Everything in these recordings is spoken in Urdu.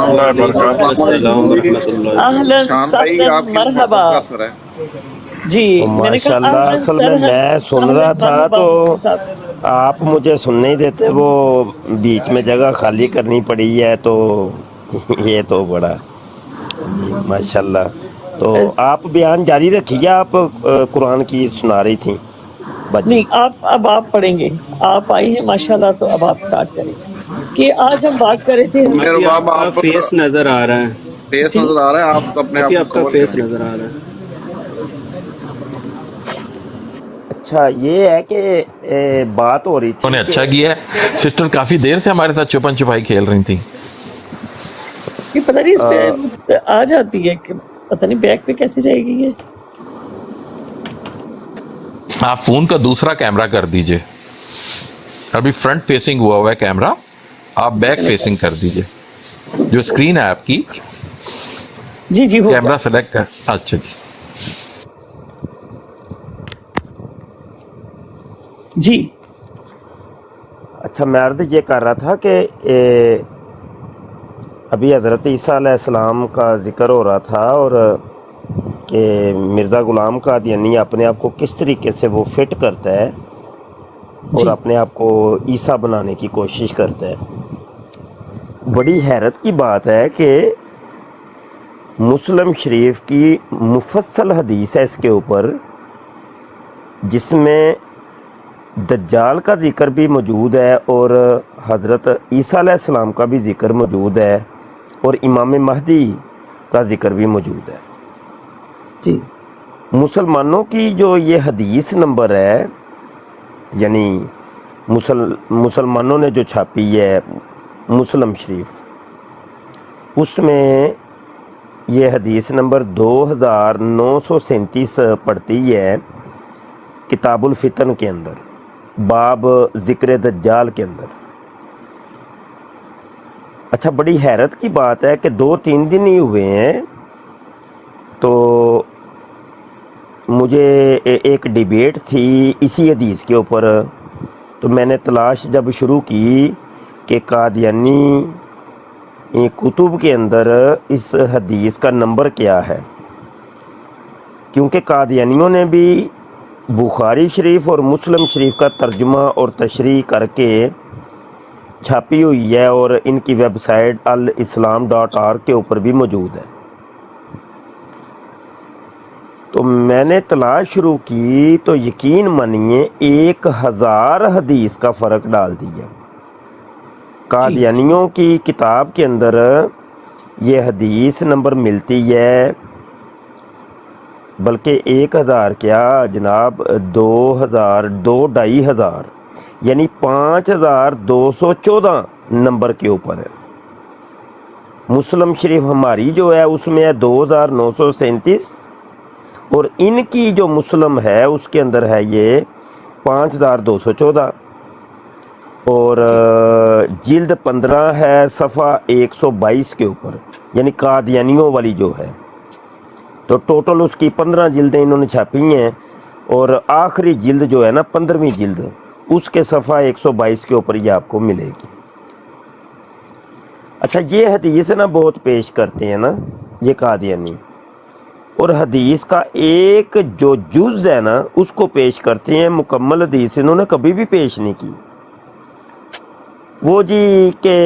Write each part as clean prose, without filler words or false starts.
السلام اللہ علیکم وبرکاتہ۔ السلام السلام علیکم ورحمۃ اللہ اہلا شان بھائی سہلا آپ کی مرحبا. محبت کا اثر ہے جی میں نے کہا ماشاءاللہ اہلا اصل میں سہلا میں سن سہلا رہا تھا مرحبا تو مفتی صاحب. آپ مجھے سن نہیں دیتے، وہ بیچ میں جگہ خالی کرنی پڑی ہے تو یہ تو بڑا جی ماشاءاللہ. تو بس آپ بیان جاری رکھیے، آپ قرآن کی سنا رہی تھیں باجی. نہیں، اب آپ پڑھیں گے. آپ آئی ہیں ماشاءاللہ، تو اب آپ سٹارٹ کریں کہ آج ہم بات کر رہے تھے. میرے ابھی باب آپ کا آپ فیس نظر آ رہا ہے، فیس جی نظر آ رہا ہے، آپ اپنے ابھی آپ کو آپ کا کور فیس کریں. نظر آ رہا ہے. اچھا یہ ہے کہ بات ہو رہی انہوں تھی نے کہ اچھا کیا ہے، سسٹر کافی دیر سے ہمارے ساتھ چھپن چھپائی کھیل رہی تھیں. یہ پتہ نہیں اس پہ آ جاتی ہے کہ پتہ نہیں بیک پہ کیسے جائے گی یہ. آپ فون کا دوسرا کیمرہ کر دیجئے، ابھی فرنٹ فیسنگ ہوا ہے کیمرہ، آپ جی بیک میں نے فیسنگ کر دیجئے. جو اسکرین ہے آپ کی، جی ہو گیا. کیمرہ سلیکٹ کر. اچھا جی. جی اچھا میں عرض یہ کر رہا تھا کہ ابھی حضرت عیسیٰ علیہ السلام کا ذکر ہو رہا تھا، اور کہ مرزا غلام قادیانی اپنے آپ کو کس طریقے سے وہ فٹ کرتا ہے اور جی اپنے آپ کو عیسیٰ بنانے کی کوشش کرتا ہے. بڑی حیرت کی بات ہے کہ مسلم شریف کی مفصل حدیث ہے اس کے اوپر، جس میں دجال کا ذکر بھی موجود ہے اور حضرت عیسیٰ علیہ السلام کا بھی ذکر موجود ہے اور امام مہدی کا ذکر بھی موجود ہے. جی مسلمانوں کی جو یہ حدیث نمبر ہے، یعنی مسلمانوں نے جو چھاپی ہے مسلم شریف، اس میں یہ حدیث نمبر 2937 پڑھتی ہے کتاب الفتن کے اندر، باب ذکر دجال کے اندر. اچھا بڑی حیرت کی بات ہے کہ 2-3 دن ہی ہوئے ہیں تو مجھے ایک ڈیبیٹ تھی اسی حدیث کے اوپر، تو میں نے تلاش جب شروع کی کہ قادیانی کتب کے اندر اس حدیث کا نمبر کیا ہے، کیونکہ قادیانیوں نے بھی بخاری شریف اور مسلم شریف کا ترجمہ اور تشریح کر کے چھاپی ہوئی ہے اور ان کی ویب سائٹ الاسلام.org کے اوپر بھی موجود ہے. تو میں نے تلاش شروع کی تو یقین مانیے 1000 حدیث کا فرق ڈال دیا. جی قادیانیوں کی کتاب کے اندر یہ حدیث نمبر ملتی ہے، بلکہ 1000 کیا جناب، 2000 2500 یعنی 5214 نمبر کے اوپر ہے. مسلم شریف ہماری جو ہے اس میں ہے 2937، اور ان کی جو مسلم ہے اس کے اندر ہے یہ 5214، اور جلد 15 ہے صفحہ 122 کے اوپر، یعنی قادیانیوں والی جو ہے. تو ٹوٹل اس کی 15 جلدیں انہوں نے چھاپی ہیں، اور آخری جلد جو ہے نا 15ویں جلد، اس کے صفحہ 122 کے اوپر یہ آپ کو ملے گی. اچھا یہ حدیث نا بہت پیش کرتے ہیں نا یہ قادیانی، اور حدیث کا ایک جو جز ہے نا اس کو پیش کرتے ہیں، مکمل حدیث انہوں نے کبھی بھی پیش نہیں کی. وہ جی کہ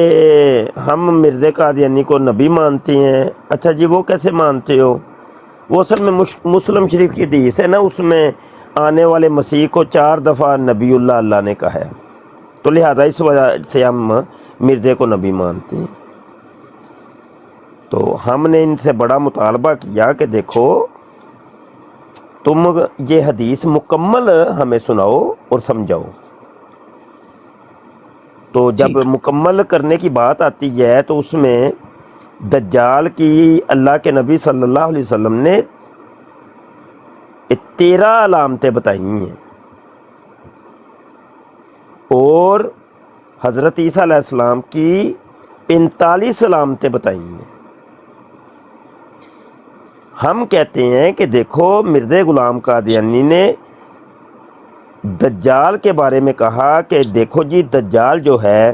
ہم مرزا قادیانی کو نبی مانتے ہیں. اچھا جی وہ کیسے مانتے ہو؟ وہ اصل میں مسلم شریف کی حدیث ہے نا، اس میں آنے والے مسیح کو 4 دفعہ نبی اللہ نے کہا ہے، تو لہذا اس وجہ سے ہم مرزا کو نبی مانتے ہیں. تو ہم نے ان سے بڑا مطالبہ کیا کہ دیکھو تم یہ حدیث مکمل ہمیں سناؤ اور سمجھاؤ. تو جی جب مکمل کرنے کی بات آتی ہے تو اس میں دجال کی اللہ کے نبی صلی اللہ علیہ وسلم نے 13 علامتیں بتائی ہیں، اور حضرت عیسیٰ علیہ السلام کی 45 علامتیں بتائی ہیں. ہم کہتے ہیں کہ دیکھو مرزا غلام قادیانی نے دجال کے بارے میں کہا کہ دیکھو جی دجال جو ہے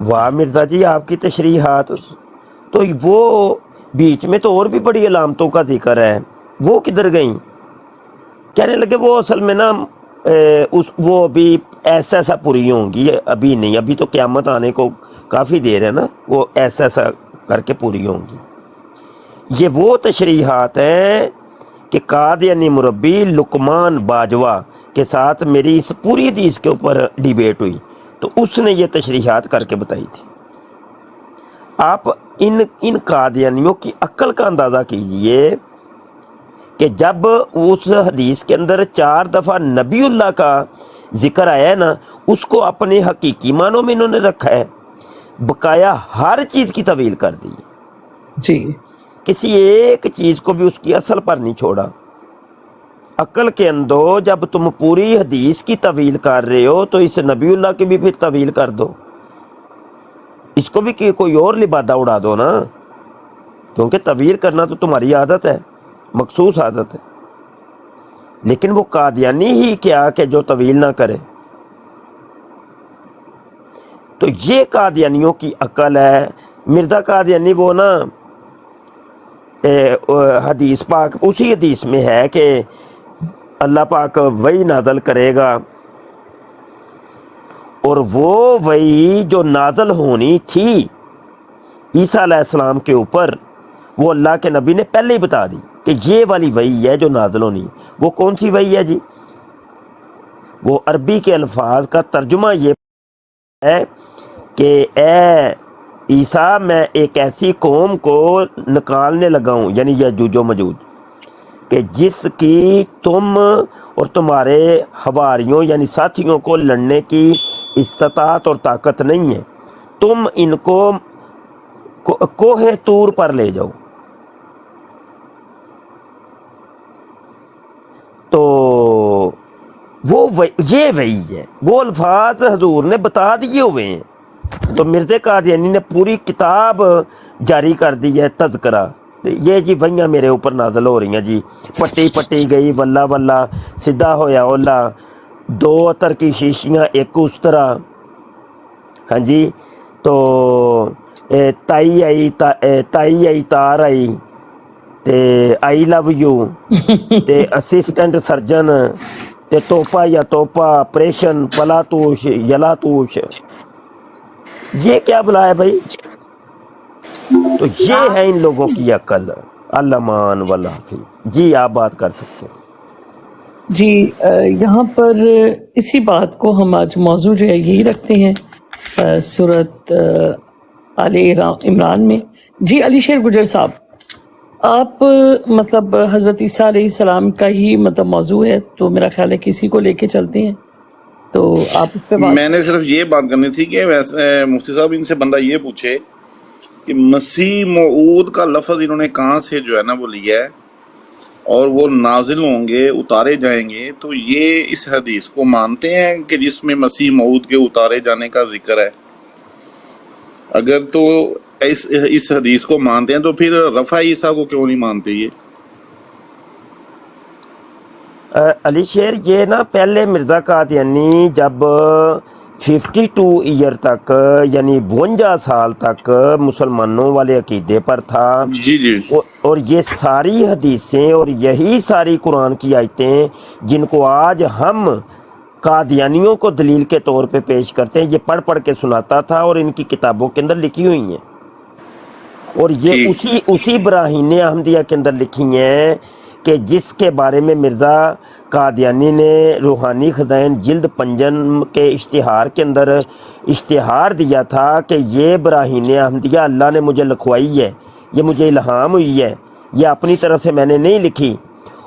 واہ مرزا جی آپ کی تشریحات، تو وہ بیچ میں تو اور بھی بڑی علامتوں کا ذکر ہے، وہ کدھر گئیں؟ کہنے لگے وہ اصل میں نا وہ ابھی ایسا ایسا پوری ہوں گی، ابھی نہیں، ابھی تو قیامت آنے کو کافی دیر ہے نا، وہ ایسا ایسا کر کے پوری ہوں گی۔ یہ وہ تشریحات ہیں کہ قادیانی مربی لقمان باجوہ کے ساتھ میری اس پوری حدیث کے اوپر ڈیبیٹ ہوئی، تو اس نے یہ تشریحات کر کے بتائی تھی۔ آپ ان قادیانیوں کی عقل کا اندازہ کیجئے کہ جب اس حدیث کے اندر 4 دفعہ نبی اللہ کا ذکر آیا ہے نا، اس کو اپنے حقیقی معنوں میں انہوں نے رکھا ہے، بقایا ہر چیز کی طویل کر دی، جی کسی ایک چیز کو بھی اس کی اصل پر نہیں چھوڑا۔ عقل کے اندر جب تم پوری حدیث کی طویل کر رہے ہو تو اس نبی اللہ کی بھی پھر طویل کر دو، اس کو بھی کوئی اور لبادہ اڑا دو نا، کیونکہ طویل کرنا تو تمہاری عادت ہے، مخصوص عادت ہے، لیکن وہ قادیانی ہی کیا کہ جو طویل نہ کرے۔ تو یہ قادیانیوں کی عقل ہے۔ مرزا قادیانی وہ نا حدیث پاک، اسی حدیث میں ہے کہ اللہ پاک وحی نازل کرے گا، اور وہ وحی جو نازل ہونی تھی عیسیٰ علیہ السلام کے اوپر، وہ اللہ کے نبی نے پہلے ہی بتا دی کہ یہ والی وحی ہے جو نازل ہونی۔ وہ کون سی وحی ہے جی؟ وہ عربی کے الفاظ کا ترجمہ یہ ہے کہ اے عیسیٰ، میں ایک ایسی قوم کو نکالنے لگا ہوں، یعنی یاجوج و ماجوج، کہ جس کی تم اور تمہارے حواریوں یعنی ساتھیوں کو لڑنے کی استطاعت اور طاقت نہیں ہے، تم ان کو کوہ طور پر لے جاؤ۔ تو یہ وہی ہے، وہ الفاظ حضور نے بتا دیے ہوئے ہیں۔ تو مرزا قادیانی نے پوری کتاب جاری کر دی ہے، تذکرہ، یہ جی وہیاں میرے اوپر نازل ہو رہی ہیں جی، پٹی پٹی گئی واللہ واللہ، سیدھا ہویا اولا، 2 عطر کی شیشیاں ایک اس طرح، ہاں جی، تو تائی آئی تار آئی تے آئی لو یو تے اسسٹنٹ سرجن تے توپا یا توپا آپریشن پلاتوش یلاتوش، یہ کیا بلا ہے بھائی؟ تو یہ ہے ان لوگوں کی عقل، المان والحافظ۔ جی آپ بات کر سکتے ہیں۔ جی یہاں پر اسی بات کو ہم آج موضوع جو ہے یہی رکھتے ہیں سورت آل عمران میں۔ جی علی شیر گجر صاحب، آپ مطلب حضرت عیسیٰ علیہ السلام کا ہی مطلب موضوع ہے، تو میرا خیال ہے کسی کو لے کے چلتے ہیں، تو آپ اس پہ بات۔ میں نے صرف یہ بات کرنی تھی کہ ویسے مفتی صاحب ان سے بندہ یہ پوچھے کہ مسیح موعود کا لفظ انہوں نے کہاں سے جو ہے نا وہ لیا ہے، اور وہ نازل ہوں گے، اتارے جائیں گے، تو یہ اس حدیث کو مانتے ہیں کہ جس میں مسیح موعود کے اتارے جانے کا ذکر ہے؟ اگر تو اس حدیث کو مانتے ہیں تو پھر رفع عیسیٰ کو کیوں نہیں مانتے یہ؟ علی شیر، یہ نا پہلے مرزا قادیانی جب 52 ایئر تک یعنی 52 سال تک مسلمانوں والے عقیدے پر تھا، جی جی اور یہ ساری حدیثیں اور یہی ساری قرآن کی آیتیں جن کو آج ہم قادیانیوں کو دلیل کے طور پہ پیش کرتے ہیں، یہ پڑھ پڑھ کے سناتا تھا اور ان کی کتابوں کے اندر لکھی ہوئی ہیں، اور یہ اسی براہین احمدیہ کے اندر لکھی ہیں کہ جس کے بارے میں مرزا قادیانی نے روحانی خزائن جلد 5 کے اشتہار کے اندر اشتہار دیا تھا کہ یہ براہین احمدیہ اللہ نے مجھے لکھوائی ہے، یہ مجھے الہام ہوئی ہے، یہ اپنی طرف سے میں نے نہیں لکھی،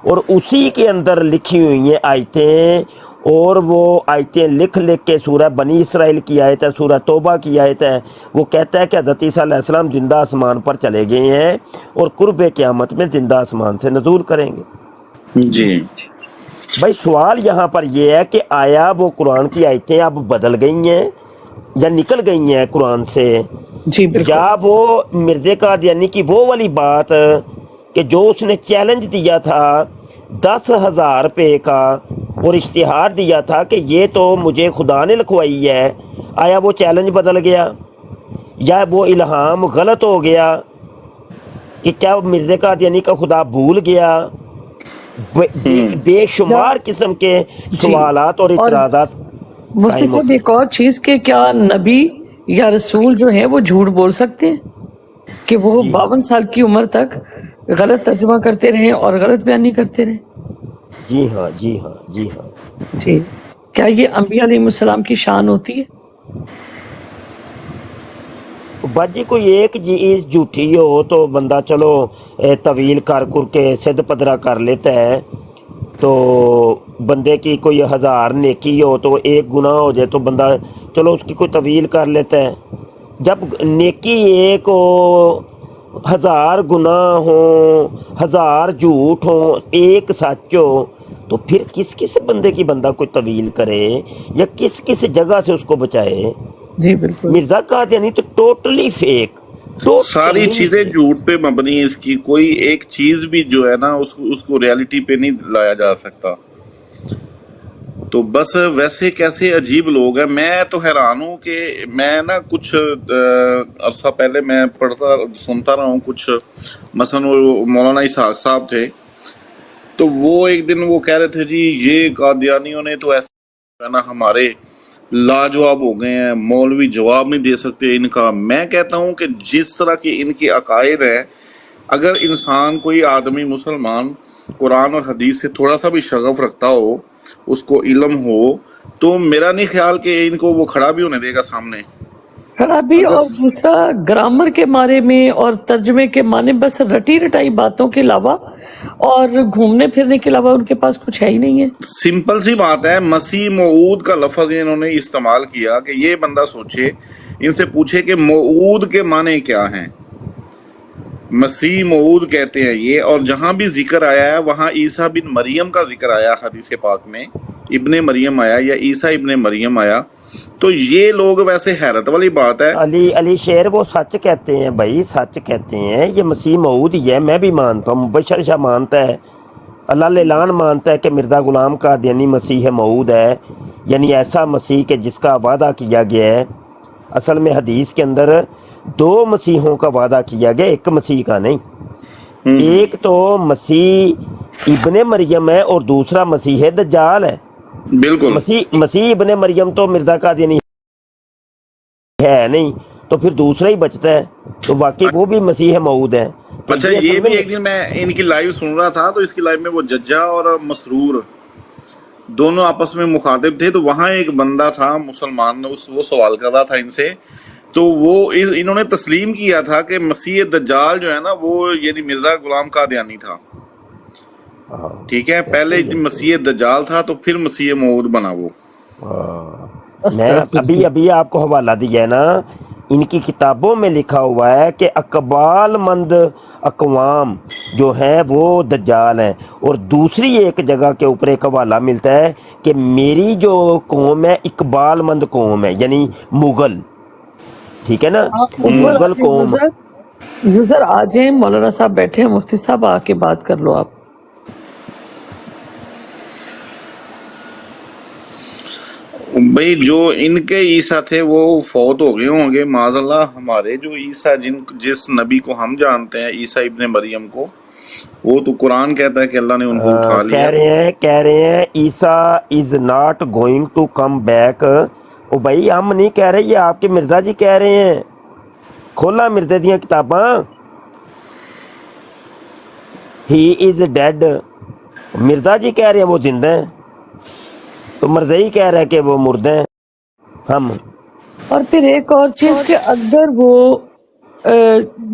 اور اسی کے اندر لکھی ہوئی ہیں آیتیں، اور وہ آیتیں لکھ کے سورہ بنی اسرائیل کی آیت ہے، سورہ توبہ کی آیت ہے، وہ کہتا ہے کہ حضرت عیسیٰ علیہ السلام زندہ آسمان پر چلے گئے ہیں اور قرب قیامت میں زندہ آسمان سے نزول کریں گے۔ جی بھائی سوال یہاں پر یہ ہے کہ آیا وہ قرآن کی آیتیں اب بدل گئی ہیں یا نکل گئی ہیں قرآن سے، جی بالکل، یا وہ مرزا قادیانی کی وہ والی بات کہ جو اس نے چیلنج دیا تھا 10,000 روپے کا اور اشتہار دیا تھا کہ یہ تو مجھے خدا نے لکھوائی ہے، آیا وہ چیلنج بدل گیا؟ یا وہ الہام غلط ہو گیا کہ کیا مرزا قادیانی کا خدا بھول گیا؟ بے شمار قسم کے جی سوالات اور اور اعتراضات مفتی قائم صاحب ہوتے ایک اور چیز کہ کیا نبی یا رسول جو ہیں وہ جھوٹ بول سکتے ہیں کہ وہ جی 52 سال کی عمر تک غلط ترجمہ کرتے رہے اور غلط بیانی کرتے رہے؟ جی ہاں جی ہاں جی ہاں جی کیا یہ انبیاء علیہ السلام کی شان ہوتی ہے؟ باجی کوئی ایک چیز جھوٹی ہو تو بندہ چلو طویل کر کے سد پدرا کر لیتا ہے، تو بندے کی کوئی 1000 نیکی ہو تو ایک گناہ ہو جائے تو بندہ چلو اس کی کوئی طویل کر لیتا ہے۔ جب نیکی ایک ہو، 1000 گناہ ہوں، 1000 جھوٹ ہوں، ایک سچ ہو، تو پھر کس بندے کی بندہ کوئی طویل کرے یا کس جگہ سے اس کو بچائے؟ جی بالکل مرزا قادیانی تو ٹوٹلی فیک، ساری ٹوٹلی چیزیں فیک۔ جھوٹ پہ مبنی ہے، اس کی کوئی ایک چیز بھی جو ہے نا اس کو ریالٹی پہ نہیں لایا جا سکتا۔ تو بس ویسے کیسے عجیب لوگ ہیں، میں تو حیران ہوں کہ میں نا کچھ عرصہ پہلے میں پڑھتا سنتا رہا ہوں کچھ، مثلا وہ مولانا اسحاق صاحب تھے، تو وہ ایک دن وہ کہہ رہے تھے جی یہ قادیانیوں نے تو ایسا ہے نا ہمارے لاجواب ہو گئے ہیں، مولوی جواب نہیں دے سکتے ان کا۔ میں کہتا ہوں کہ جس طرح کی ان کی عقائد ہیں، اگر انسان کوئی آدمی مسلمان قرآن اور حدیث سے تھوڑا سا بھی شغف رکھتا ہو، اس کو علم ہو، تو میرا نہیں خیال کہ ان کو وہ کھڑا بھی ہونے دے گا سامنے۔ خرابی، اگر اور دوسرا گرامر کے معنی میں اور ترجمے کے معنی، بس رٹی رٹائی باتوں کے علاوہ اور گھومنے پھرنے کے علاوہ ان کے پاس کچھ ہے ہی نہیں ہے۔ سمپل سی بات ہے، مسیح موعود کا لفظ انہوں نے استعمال کیا کہ یہ بندہ سوچے، ان سے پوچھے کہ موعود کے معنی کیا ہیں۔ مسیح موعود کہتے ہیں یہ، اور جہاں بھی ذکر آیا ہے وہاں عیسیٰ بن مریم کا ذکر آیا، حدیث پاک میں ابن مریم آیا یا عیسیٰ ابن مریم آیا۔ تو یہ لوگ ویسے حیرت والی بات ہے، علی شیر وہ سچ کہتے ہیں بھائی، سچ کہتے ہیں، یہ مسیح موعود ہی ہے، میں بھی مانتا ہوں، مبشر شاہ مانتا ہے، اللہ اعلان مانتا ہے کہ مرزا غلام قادیانی مسیح موعود ہے، یعنی ایسا مسیح کہ جس کا وعدہ کیا گیا ہے۔ اصل میں حدیث کے اندر 2 مسیحوں کا وعدہ کیا گیا، ایک مسیح کا نہیں۔ ایک تو مسیح ابن مریم ہے اور دوسرا مسیح دجال ہے۔ بالکل۔ مسیح ابن مریم تو مرزا قادیانی ہے نہیں، تو پھر دوسرا ہی بچتا ہے، تو واقعی وہ بھی مسیح موعود ہے۔ تو اچھا، یہ یہ اصل بھی میں ایک دن میں ان کی لائیو سن رہا تھا، تو اس کی لائیو میں وہ ججا اور مسرور دونوں آپس میں مخاطب تھے، تو وہاں ایک بندہ تھا مسلمان، وہ سوال کر رہا تھا ان سے، تو وہ انہوں نے تسلیم کیا تھا کہ مسیح دجال جو ہے نا وہ یعنی مرزا غلام قادیانی تھا، ٹھیک ہے، پہلے مسیح دجال تھا تو پھر مسیح موعود بنا وہ۔ میں ابھی آپ کو حوالہ دیا ہے نا، ان کی کتابوں میں لکھا ہوا ہے کہ اقبال مند اقوام جو ہیں وہ دجال ہیں، اور دوسری ایک جگہ کے اوپر ایک حوالہ ملتا ہے کہ میری جو قوم ہے اقبال مند قوم ہے، یعنی مغل، ٹھیک ہے نا، مغل قوم۔ یوزر آ جائیں، مولانا صاحب بیٹھے ہیں، مفتی صاحب آ کے بات کر لو آپ۔ بھئی جو ان کے عیسیٰ تھے وہ فوت ہو گئے ہوں گے معاذ اللہ، ہمارے جو عیسیٰ جس نبی کو ہم جانتے ہیں، عیسیٰ ابن مریم کو، وہ تو قرآن کہتا ہے کہ اللہ نے ان کو اٹھا لیا۔ کہہ رہے ہیں Isa is not going to come back. او بھائی ہم نہیں کہہ رہے، یہ آپ کے مرزا جی کہہ رہے ہیں، کھولا مرزا دیاں کتاباں، ہی از ڈیڈ، مرزا جی کہہ رہے ہیں وہ زندہ ہیں، تو مرزا ہی کہہ رہا ہے کہ وہ مردہ ہیں ہم۔ اور پھر ایک اور چیز کہ اگر وہ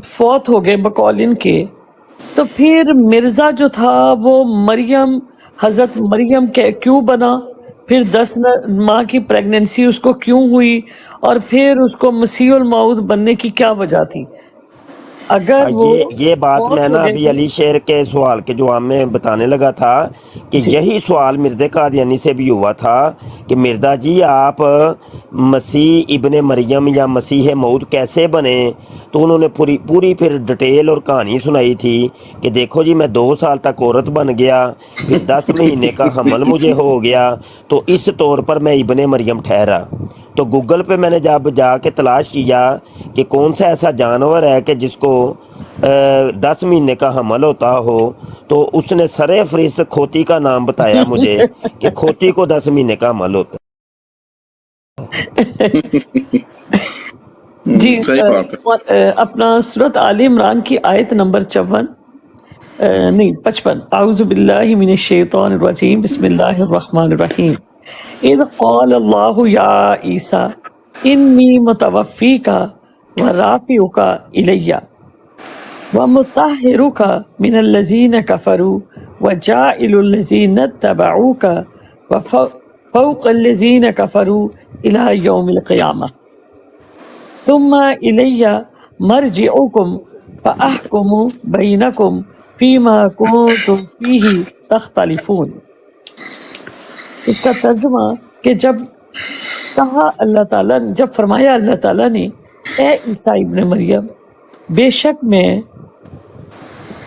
فوت ہو گئے بقول ان کے، تو پھر مرزا جو تھا وہ مریم، حضرت مریم کیوں بنا، پھر 10 ماہ کی پریگننسی اس کو کیوں ہوئی، اور پھر اس کو مسیح الموعود بننے کی کیا وجہ تھی؟ اگر وہ یہ بات فوت میں ہو نا گئے ابھی تھے۔ علی شیر کے سوال کے جواب میں بتانے لگا تھا کہ جی یہی سوال مرزا قادیانی سے بھی ہوا تھا کہ مرزا جی آپ مسیح ابن مریم یا مسیح موعود کیسے بنے، تو انہوں نے پوری پھر ڈیٹیل اور کہانی سنائی تھی کہ دیکھو جی میں 2 سال تک عورت بن گیا، پھر 10 مہینے کا حمل مجھے ہو گیا، تو اس طور پر میں ابن مریم ٹھہرا۔ تو گوگل پہ میں نے جب جا کے تلاش کیا کہ کون سا ایسا جانور ہے کہ جس کو 10 مہینے کا حمل ہوتا ہو، تو اس نے سر فہرست کھوتی کا نام بتایا مجھے کہ کھوتی کو 10 مہینے کا حمل ہوتا جی صحیح بات ہے. اپنا سورت آل عمران کی آیت نمبر 55 اعوذ باللہ من الشیطان الرجیم بسم اللہ الرحمن الرحیم اذ قال اللہ یا عیسیٰ انی متوفیک ورافعک الی ومطہرک من الذین کفروا وجاعل الذین اتبعوک وفوق الذین کفروا الی یوم القیامہ ثم الی مرجعکم فاحکم بینکم فیما کنتم فیہ تختلفون. اس کا ترجمہ کہ جب کہا اللہ تعالیٰ، جب فرمایا اللہ تعالیٰ نے اے عیسیٰ ابن مریم، بے شک میں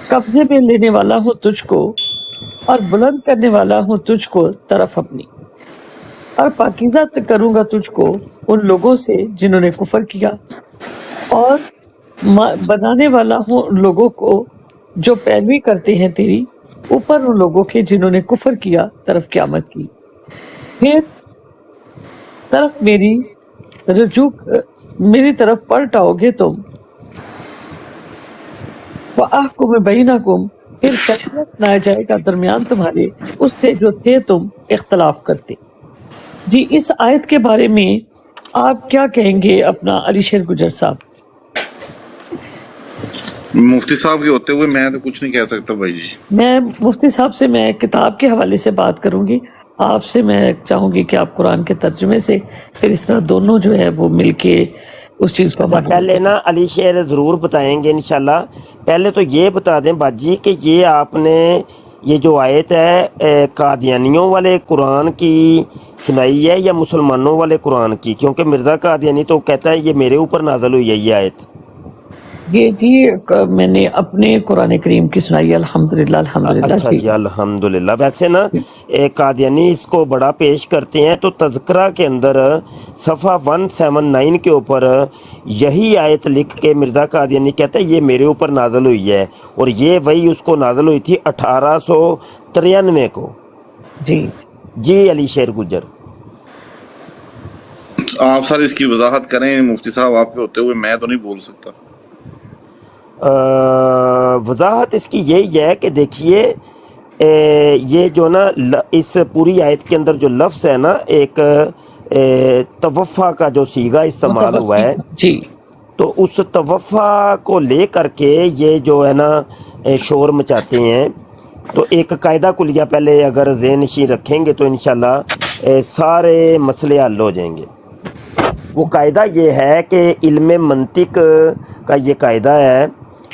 قبضے میں لینے والا ہوں تجھ کو اور بلند کرنے والا ہوں تجھ کو طرف اپنی، اور پاکیزہ کروں گا تجھ کو ان لوگوں سے جنہوں نے کفر کیا، اور بنانے والا ہوں ان لوگوں کو جو پیروی کرتے ہیں تیری اوپر ان لوگوں کے جنہوں نے کفر کیا طرف قیامت کی. پھر طرف میری طرف پلٹ آؤ گے تم، وَأَحْكُمُ بَيْنَكُمْ، پھر فیصلہ سنایا جائے گا درمیان تمہارے اس سے جو تھے تم اختلاف کرتے. جی اس آیت کے بارے میں آپ کیا کہیں گے اپنا علی شیر گجر صاحب؟ مفتی صاحب کے ہوتے ہوئے میں تو کچھ نہیں کہہ سکتا بھائی جی. میں مفتی صاحب سے میں کتاب کے حوالے سے بات کروں گی، آپ سے میں چاہوں گی کہ آپ قرآن کے ترجمے سے پھر اس طرح دونوں جو ہے وہ مل کے اس چیز کو پہلے نا علی شیر ضرور بتائیں گے انشاءاللہ. پہلے تو یہ بتا دیں باجی کہ یہ آپ نے یہ جو آیت ہے قادیانیوں والے قرآن کی سنائی ہے یا مسلمانوں والے قرآن کی؟ کیونکہ مرزا قادیانی تو کہتا ہے یہ میرے اوپر نازل ہوئی ہے یہ آیت. یہ جی میں نے اپنے قرآن کریم کی سنائی الحمدللہ. الحمدللہ اچھا جی الحمدللہ. ویسے نا قادیانی اس کو بڑا پیش کرتے ہیں، تو تذکرہ کے اندر صفحہ 179 کے اوپر یہی آیت لکھ کے مرزا قادیانی کہتا ہے یہ میرے اوپر نازل ہوئی ہے، اور یہ وہی اس کو نازل ہوئی تھی 1893 کو. جی علی شیر گجر آپ سر اس کی وضاحت کریں مفتی صاحب، آپ کے ہوتے ہوئے میں تو نہیں بول سکتا. وضاحت اس کی یہی ہے کہ دیکھیے یہ جو نا اس پوری آیت کے اندر جو لفظ ہے نا ایک توفع کا جو صیغہ استعمال ہوا ہے، جی تو اس توفع کو لے کر کے یہ جو ہے نا شور مچاتے ہیں. تو ایک قاعدہ کلیہ پہلے اگر ذہن نشین رکھیں گے تو انشاءاللہ سارے مسئلے حل ہو جائیں گے. وہ قاعدہ یہ ہے کہ علم منطق کا یہ قاعدہ ہے،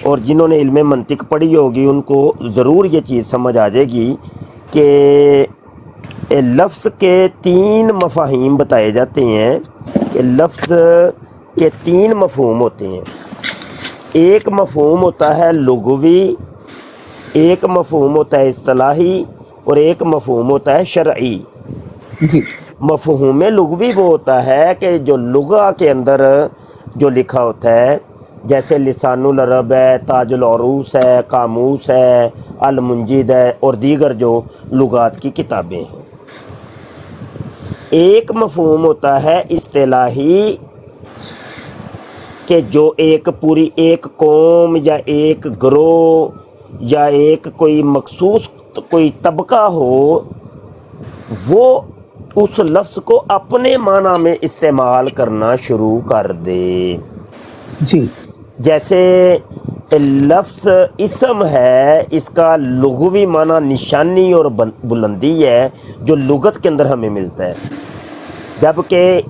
اور جنہوں نے علم منطق پڑھی ہوگی ان کو ضرور یہ چیز سمجھ آ جائے گی کہ لفظ کے 3 مفاہیم بتائے جاتے ہیں، کہ لفظ کے 3 مفہوم ہوتے ہیں. ایک مفہوم ہوتا ہے لغوی، ایک مفہوم ہوتا ہے اصطلاحی، اور ایک مفہوم ہوتا ہے شرعی. مفہوم لغوی وہ ہوتا ہے کہ جو لغہ کے اندر جو لکھا ہوتا ہے، جیسے لسان العرب ہے، تاج العروس ہے، قاموس ہے، المنجد ہے، اور دیگر جو لغات کی کتابیں ہیں. ایک مفہوم ہوتا ہے اصطلاحی، کہ جو ایک پوری ایک قوم یا ایک گروہ یا ایک کوئی مخصوص کوئی طبقہ ہو، وہ اس لفظ کو اپنے معنی میں استعمال کرنا شروع کر دے. جی جیسے لفظ اسم ہے، اس کا لغوی معنی نشانی اور بلندی ہے جو لغت کے اندر ہمیں ملتا ہے، جبکہ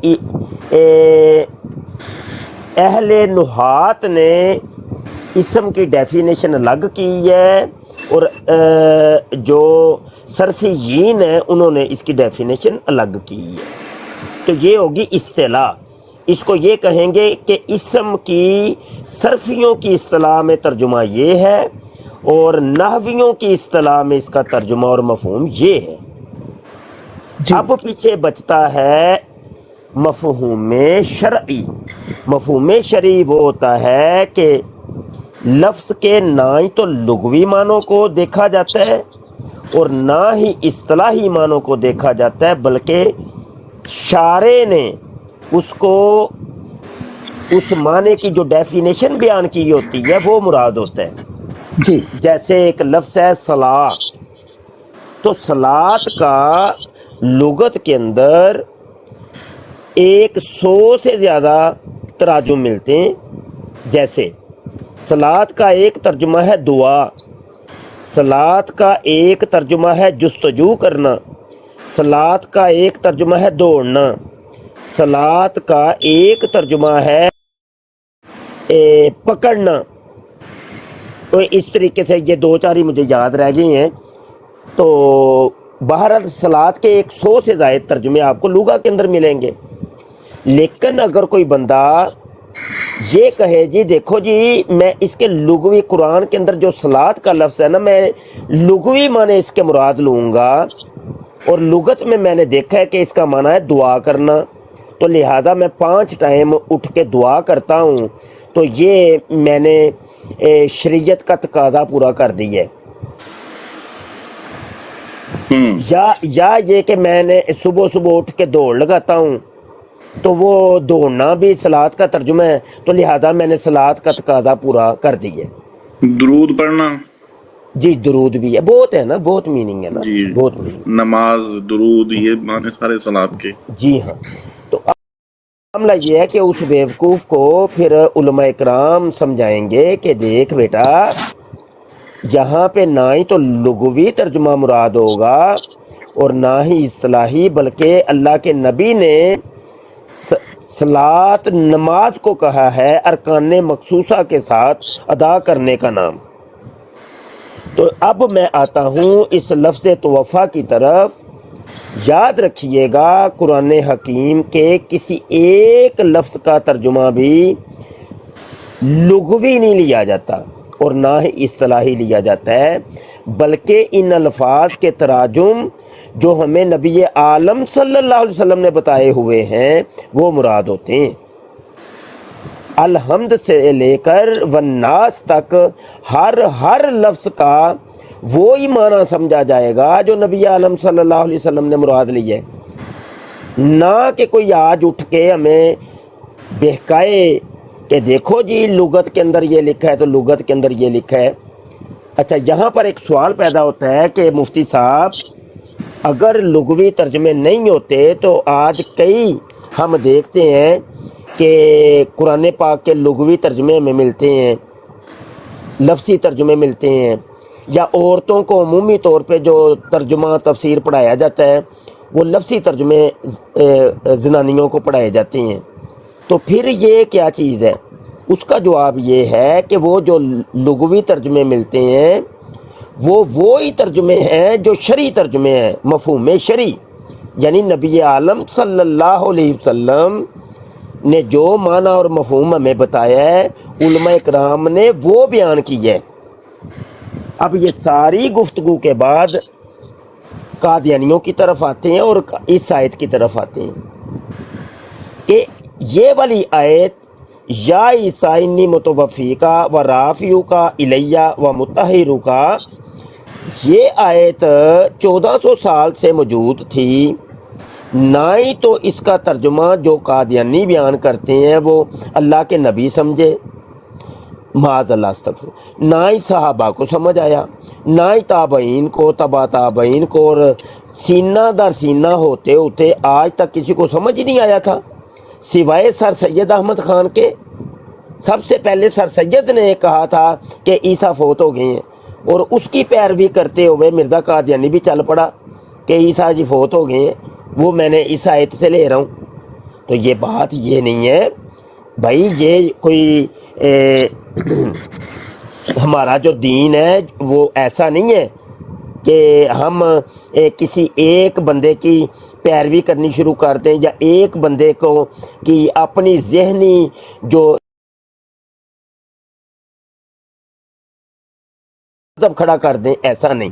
اہل نحات نے اسم کی ڈیفینیشن الگ کی ہے، اور جو صرفیین ہیں انہوں نے اس کی ڈیفینیشن الگ کی ہے. تو یہ ہوگی اصطلاح. اس کو یہ کہیں گے کہ اسم کی صرفیوں کی اصطلاح میں ترجمہ یہ ہے، اور نحویوں کی اصطلاح میں اس کا ترجمہ اور مفہوم یہ ہے. اب پیچھے بچتا ہے مفہوم شرعی، مفہوم شرعی وہ ہوتا ہے کہ لفظ کے نہ ہی تو لغوی معنوں کو دیکھا جاتا ہے اور نہ ہی اصطلاحی معنوں کو دیکھا جاتا ہے، بلکہ شارع نے اس کو اس معنی کی جو ڈیفینیشن بیان کی ہوتی ہے وہ مراد ہوتا ہے۔ جی جیسے ایک لفظ ہے صلاۃ، تو صلاۃ کا لغت کے اندر 100 سے زیادہ تراجم ملتے ہیں۔ جیسے صلاۃ کا ایک ترجمہ ہے دعا، صلاۃ کا ایک ترجمہ ہے جستجو کرنا، صلاۃ کا ایک ترجمہ ہے دوڑنا، صلاۃ کا ایک ترجمہ ہے پکڑنا۔ تو اس طریقے سے یہ دو چار ہی مجھے یاد رہ گئے ہیں۔ تو بہرحال صلاۃ کے 100 سے زائد ترجمے آپ کو لغت کے اندر ملیں گے۔ لیکن اگر کوئی بندہ یہ کہے جی دیکھو جی میں اس کے لغوی قرآن کے اندر جو صلاۃ کا لفظ ہے نا میں لغوی معنی اس کے مراد لوں گا، اور لغت میں نے دیکھا ہے کہ اس کا معنی ہے دعا کرنا، تو لہذا میں 5 ٹائم اٹھ کے دعا کرتا ہوں، تو یہ میں نے شریعت کا تقاضا پورا کر دی ہے۔ یا یہ کہ میں نے صبح صبح اٹھ کے دوڑ لگاتا ہوں، تو وہ دوڑنا بھی صلاۃ کا ترجمہ ہے، تو لہذا میں نے صلاۃ کا تقاضا پورا کر دی ہے۔ درود پڑھنا، جی درود بھی ہے، بہت ہے نا، بہت میننگ ہے نا، جی، بہت میننگ۔ نماز، درود، یہ معنی سارے صلات کے۔ جی ہاں، تو معاملہ یہ ہے کہ اس بیوقوف کو پھر علماء اکرام سمجھائیں گے کہ دیکھ بیٹا یہاں پہ نہ ہی تو لغوی ترجمہ مراد ہوگا اور نہ ہی اصطلاحی، بلکہ اللہ کے نبی نے صلاۃ نماز کو کہا ہے ارکان مخصوصہ کے ساتھ ادا کرنے کا نام۔ تو اب میں آتا ہوں اس لفظ توفا کی طرف۔ یاد رکھیے گا قرآن حکیم کے کسی ایک لفظ کا ترجمہ بھی لغوی نہیں لیا جاتا اور نہ ہی اصطلاحی لیا جاتا ہے، بلکہ ان الفاظ کے تراجم جو ہمیں نبی عالم صلی اللہ علیہ وسلم نے بتائے ہوئے ہیں وہ مراد ہوتے ہیں۔ الحمد سے لے کر والناس تک ہر لفظ کا وہی معنی سمجھا جائے گا جو نبی عالم صلی اللہ علیہ وسلم نے مراد لی ہے، نہ کہ کوئی آج اٹھ کے ہمیں بہکائے کہ دیکھو جی لغت کے اندر یہ لکھا ہے تو لغت کے اندر یہ لکھا ہے۔ اچھا یہاں پر ایک سوال پیدا ہوتا ہے کہ مفتی صاحب اگر لغوی ترجمے نہیں ہوتے تو آج کئی ہم دیکھتے ہیں کہ قرآن پاک کے لغوی ترجمے ہمیں ملتے ہیں، لفظی ترجمے ملتے ہیں، یا عورتوں کو عمومی طور پہ جو ترجمہ تفسیر پڑھایا جاتا ہے وہ لفظی ترجمے زنانیوں کو پڑھائے جاتے ہیں۔ تو پھر یہ کیا چیز ہے؟ اس کا جواب یہ ہے کہ وہ جو لغوی ترجمے ملتے ہیں وہ وہی ترجمے ہیں جو شرعی ترجمے ہیں، مفہوم شرعی، یعنی نبی عالم صلی اللہ علیہ وسلم نے جو معنی اور مفہوم ہمیں بتایا ہے علماء اکرام نے وہ بیان کی ہے۔ اب یہ ساری گفتگو کے بعد قادیانیوں کی طرف آتے ہیں اور اس آیت کی طرف آتے ہیں کہ یہ والی آیت یا عیسیٰ انی متوفی کا و رافیو کا الیہ و مطہرو کا، یہ آیت 1400 سال سے موجود تھی، نہ ہی تو اس کا ترجمہ جو قادیانی بیان کرتے ہیں وہ اللہ کے نبی سمجھے، معاذ اللہ استغفر، نہ ہی صحابہ کو سمجھ آیا، نہ ہی تابعین کو، تبا تابعین کو، اور سینہ در سینہ ہوتے ہوتے آج تک کسی کو سمجھ ہی نہیں آیا تھا سوائے سر سید احمد خان کے۔ سب سے پہلے سر سید نے کہا تھا کہ عیسیٰ فوت ہو گئے ہیں، اور اس کی پیروی کرتے ہوئے مرزا قادیانی بھی چل پڑا کہ عیسیٰ جی فوت ہو گئے ہیں، وہ میں نے اس آیت سے لے رہا ہوں۔ تو یہ بات یہ نہیں ہے بھائی، یہ کوئی ہمارا جو دین ہے وہ ایسا نہیں ہے کہ ہم کسی ایک بندے کی پیروی کرنی شروع کر دیں یا ایک بندے کو کی اپنی ذہنی جو مذہب کھڑا کر دیں، ایسا نہیں۔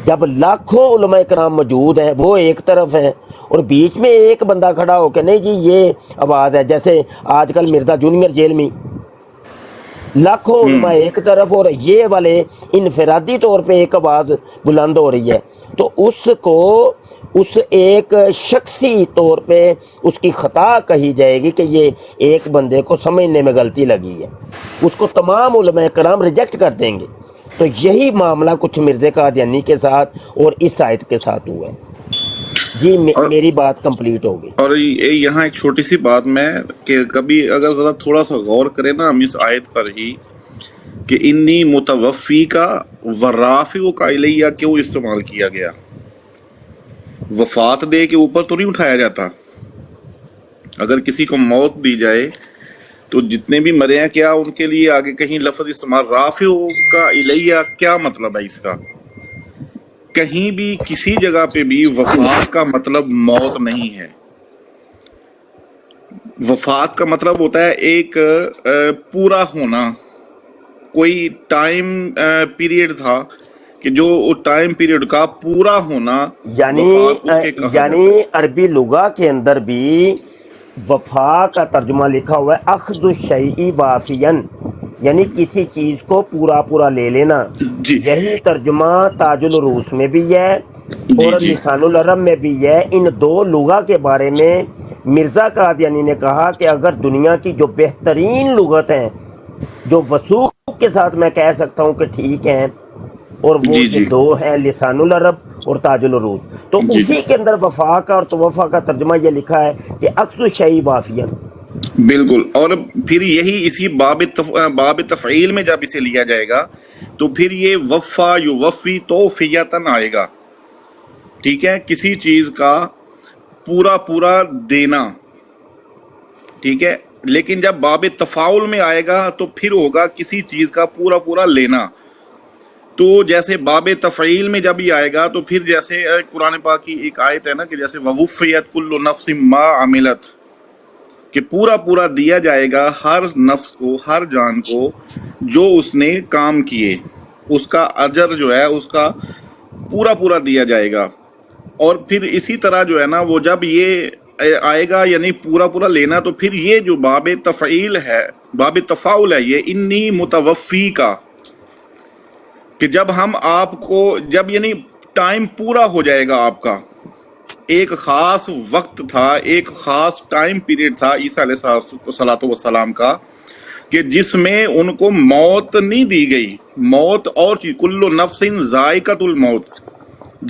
جب لاکھوں علماء کرام موجود ہیں، وہ ایک طرف ہیں، اور بیچ میں ایک بندہ کھڑا ہو کے نہیں جی یہ آواز ہے، جیسے آج کل مرزا جونیئر جیل میں لاکھوں علماء ایک طرف اور یہ والے انفرادی طور پہ ایک آواز بلند ہو رہی ہے، تو اس کو اس ایک شخصی طور پہ اس کی خطا کہی جائے گی کہ یہ ایک بندے کو سمجھنے میں غلطی لگی ہے، اس کو تمام علماء کرام ریجیکٹ کر دیں گے۔ تو یہی معاملہ کچھ مرزا قادیانی کے ساتھ اور اس آیت کے ساتھ ہوا ہے۔ جی میری بات کمپلیٹ ہو گئی۔ اور یہاں ایک چھوٹی سی بات میں کہ کبھی اگر ذرا تھوڑا سا غور کریں نا ہم اس آیت پر ہی کہ انی متوفی کا ورافع کا الیہ کیوں استعمال کیا گیا؟ وفات دے کے اوپر تو نہیں اٹھایا جاتا۔ اگر کسی کو موت دی جائے تو جتنے بھی مرے ہیں کیا ان کے لیے آگے کہیں لفظ استعمال رافع کا الیہ کیا مطلب ہے اس کا؟ کہیں بھی کسی جگہ پہ بھی وفات کا مطلب موت نہیں ہے۔ وفات کا مطلب ہوتا ہے ایک پورا ہونا، کوئی ٹائم پیریڈ تھا کہ جو ٹائم پیریڈ کا پورا ہونا وفات اس کے کہا جاتا ہے۔ یعنی عربی لغہ کے اندر بھی وفا کا ترجمہ لکھا ہوا ہے اخذ الشیء وافیاً، یعنی کسی چیز کو پورا پورا لے لینا۔ جی یہی ترجمہ تاج العروس میں بھی ہے اور جی لسان العرب میں بھی ہے۔ ان دو لغہ کے بارے میں مرزا قادیانی نے کہا کہ اگر دنیا کی جو بہترین لغت ہیں جو وثوق کے ساتھ میں کہہ سکتا ہوں کہ ٹھیک ہیں، اور وہ جی یہ دو ہیں لسان العرب اور تاج العروس، تو جی اسی کے اندر وفا کا اور توفا کا ترجمہ یہ لکھا ہے کہ اخذ الشیء وافیاً۔ بالکل، اور پھر یہی اسی باب تفعیل میں جب اسے لیا جائے گا تو پھر یہ وفا یوفی توفیتاً آئے گا، ٹھیک ہے، کسی چیز کا پورا پورا دینا، ٹھیک ہے، لیکن جب باب تفاعل میں آئے گا تو پھر ہوگا کسی چیز کا پورا پورا لینا۔ تو جیسے باب تفعیل میں جب یہ آئے گا تو پھر جیسے قرآن پاک کی ایک آیت ہے نا کہ جیسے ووفیت کل نفس ما عملت، کہ پورا پورا دیا جائے گا ہر نفس کو، ہر جان کو جو اس نے کام کیے، اس کا اجر جو ہے اس کا پورا پورا دیا جائے گا۔ اور پھر اسی طرح جو ہے نا وہ جب یہ آئے گا یعنی پورا پورا لینا، تو پھر یہ جو باب تفعیل ہے، باب تفاعل ہے، یہ انی متوفی کا، کہ جب ہم آپ کو جب یعنی ٹائم پورا ہو جائے گا آپ کا، ایک خاص وقت تھا، ایک خاص ٹائم پیریڈ تھا عیسیٰ علیہ الصلوۃ والسلام کا، کہ جس میں ان کو موت نہیں دی گئی۔ موت اور چیز، کل نفس ذائقۃ الموت،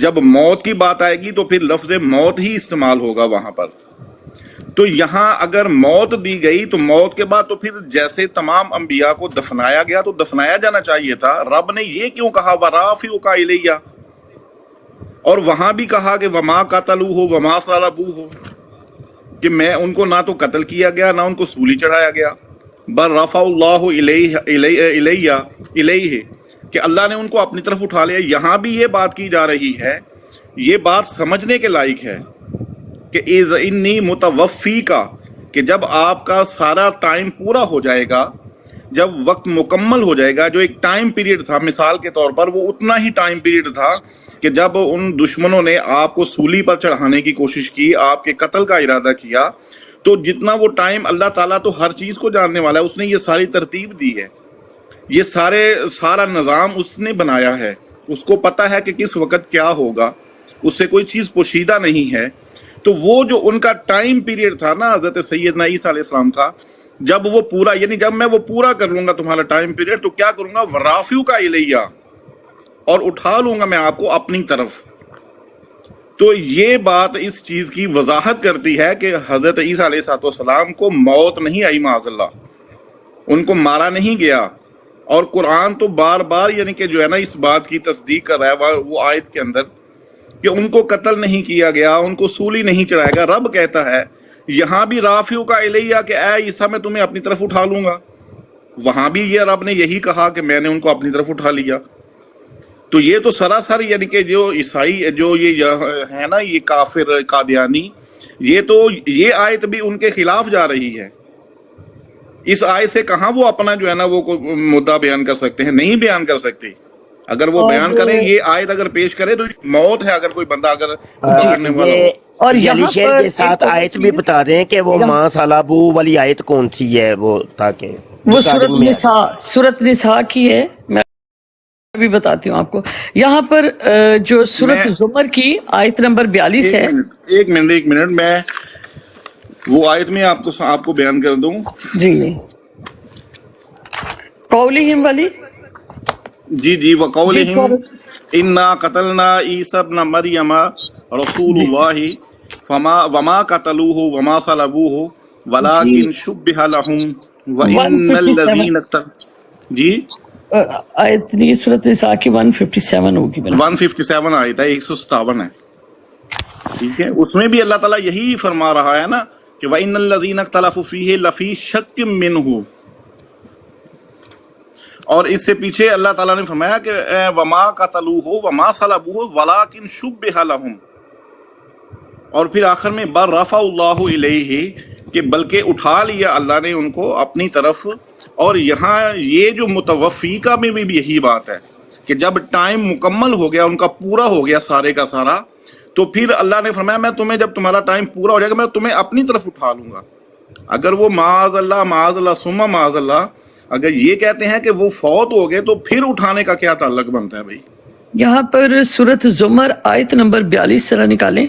جب موت کی بات آئے گی تو پھر لفظ موت ہی استعمال ہوگا وہاں پر۔ تو یہاں اگر موت دی گئی تو موت کے بعد تو پھر جیسے تمام انبیاء کو دفنایا گیا تو دفنایا جانا چاہیے تھا، رب نے یہ کیوں کہا وَرَافِعُكَ إِلَيَّ، اور وہاں بھی کہا کہ وما قتلوہ وما صلبوہ، کہ میں ان کو نہ تو قتل کیا گیا نہ ان کو سولی چڑھایا گیا، بل رفع اللہ الیہ، کہ اللہ نے ان کو اپنی طرف اٹھا لیا۔ یہاں بھی یہ بات کی جا رہی ہے، یہ بات سمجھنے کے لائق ہے کہ اذ انی متوفی کا، کہ جب آپ کا سارا ٹائم پورا ہو جائے گا، جب وقت مکمل ہو جائے گا، جو ایک ٹائم پیریڈ تھا مثال کے طور پر، وہ اتنا ہی ٹائم پیریڈ تھا کہ جب ان دشمنوں نے آپ کو سولی پر چڑھانے کی کوشش کی، آپ کے قتل کا ارادہ کیا، تو جتنا وہ ٹائم، اللہ تعالیٰ تو ہر چیز کو جاننے والا ہے، اس نے یہ ساری ترتیب دی ہے، یہ سارا نظام اس نے بنایا ہے، اس کو پتہ ہے کہ کس وقت کیا ہوگا، اس سے کوئی چیز پوشیدہ نہیں ہے۔ تو وہ جو ان کا ٹائم پیریڈ تھا نا حضرت سیدنا عیسیٰ علیہ السلام کا، جب وہ پورا، یعنی جب میں وہ پورا کر لوں گا تمہارا ٹائم پیریڈ، تو کیا کروں گا وَرَافِعُكَ إِلَيَّ، اور اٹھا لوں گا میں آپ کو اپنی طرف۔ تو یہ بات اس چیز کی وضاحت کرتی ہے کہ حضرت عیسیٰ علیہ السلام کو موت نہیں آئی معاذ اللہ، ان کو مارا نہیں گیا۔ اور قرآن تو بار بار یعنی کہ جو ہے نا اس بات کی تصدیق کر رہا ہے وہ آیت کے اندر کہ ان کو قتل نہیں کیا گیا، ان کو سولی نہیں چڑھایا گیا۔ رب کہتا ہے یہاں بھی رافعُکَ الیہ کہ اے عیسیٰ میں تمہیں اپنی طرف اٹھا لوں گا، وہاں بھی یہ رب نے یہی کہا کہ میں نے ان کو اپنی طرف اٹھا لیا۔ تو یہ تو سراسر یعنی کہ جو عیسائی جو یہ ہے نا یہ کافر قادیانی، یہ آیت بھی ان کے خلاف جا رہی ہے۔ اس آیت سے کہاں وہ اپنا جو ہے نا وہ مدعا بیان کر سکتے ہیں؟ نہیں بیان کر سکتے۔ اگر وہ بیان کریں یہ آیت اگر پیش کرے تو موت ہے اگر کوئی بندہ اگر پکڑنے والا ہو. یہ اور یہ یہاں علی شیر پر کے ساتھ ایک اور آیت بھی چیز- بتا دیں کہ وہ ماں سالابو والی آیت کون سی ہے، وہ تاکہ وہ سورت ریکارڈنگ میں آئے. سورت نساء کی ہے. میں بھی بتاتی ہوں آپ کو. یہاں پر جو سورت میں- زمر کی آیت نمبر 42 ہے. ایک منٹ میں وہ آیت میں آپ کو بیان کر دوں. جی قولہم والی جی وقولہم انا قتلنا عیسی ابن مریم رسول اللہ وما قتلوہ وما صلبوہ ولکن شبہ لہم وان الذین جی آیت نہیں، سورت نساء کی 157 ہوگی. 157 آیت ہے، 157 ہے. ٹھیک ہے، اس میں بھی اللہ تعالیٰ یہی فرما رہا ہے نا کہ وَإِنَّ الَّذِينَ اخْتَلَفُوا فِيهِ لَفِي شَكٍّ مِّنْهُ. اور اس سے پیچھے اللہ تعالیٰ نے فرمایا کہ وَمَا قَتَلُوهُ وَمَا صَلَبُوهُ وَلَكِنْ شُبِّهَ لَهُمْ. اور پھر آخر میں بَلْ رَفَعَ اللَّهُ إِلَيْهِ کہ بلکہ اٹھا لیا اللہ نے ان کو اپنی طرف. اور یہاں یہ جو متوفی کا میں بھی یہی بات ہے کہ جب ٹائم مکمل ہو گیا، ان کا پورا ہو گیا سارے کا سارا، تو پھر اللہ نے فرمایا میں تمہیں جب تمہارا ٹائم پورا ہو جائے گا میں تمہیں اپنی طرف اٹھا لوں گا. اگر وہ معاذ اللہ ثم معاذ اللہ اگر یہ کہتے ہیں کہ وہ فوت ہو گئے تو پھر اٹھانے کا کیا تعلق بنتا ہے بھائی؟ یہاں پر سورت زمر آیت نمبر 42 ذرا نکالیں.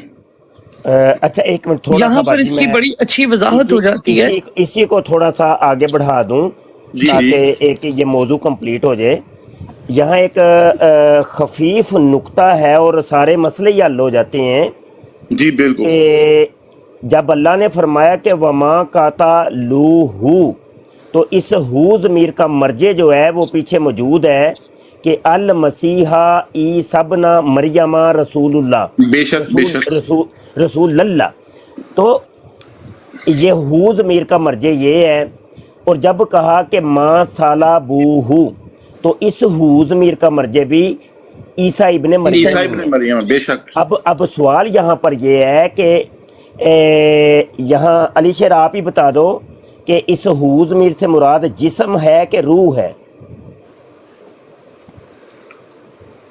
اچھا ایک منٹ تھوڑا یہاں سا پر باجی اس کی میں بڑی اچھی وضاحت ہو جاتی ہے. اسی کو تھوڑا سا آگے بڑھا دوں جی تاکہ ایک یہ موضوع کمپلیٹ ہو جائے. یہاں ایک خفیف نقطہ ہے اور سارے مسئلے ہی حل ہو جاتے ہیں جی بالکل. کہ جب اللہ نے فرمایا کہ وما قاتلوہ، تو اس ہو ضمیر کا مرجع جو ہے وہ پیچھے موجود ہے کہ المسیح عیسی ابن مریم رسول اللہ، بے شک بے شک. رسول اللہ. تو یہ ہو ضمیر کا مرجع یہ ہے. اور جب کہا کہ ماں صلبوہ، تو اس ہو ضمیر کا مرجع بھی عیسی ابن مریم عیسی ابن مریم بے شک. اب سوال یہاں پر یہ ہے کہ یہاں علی شیر آپ ہی بتا دو کہ اس ہو ضمیر سے مراد جسم ہے کہ روح ہے؟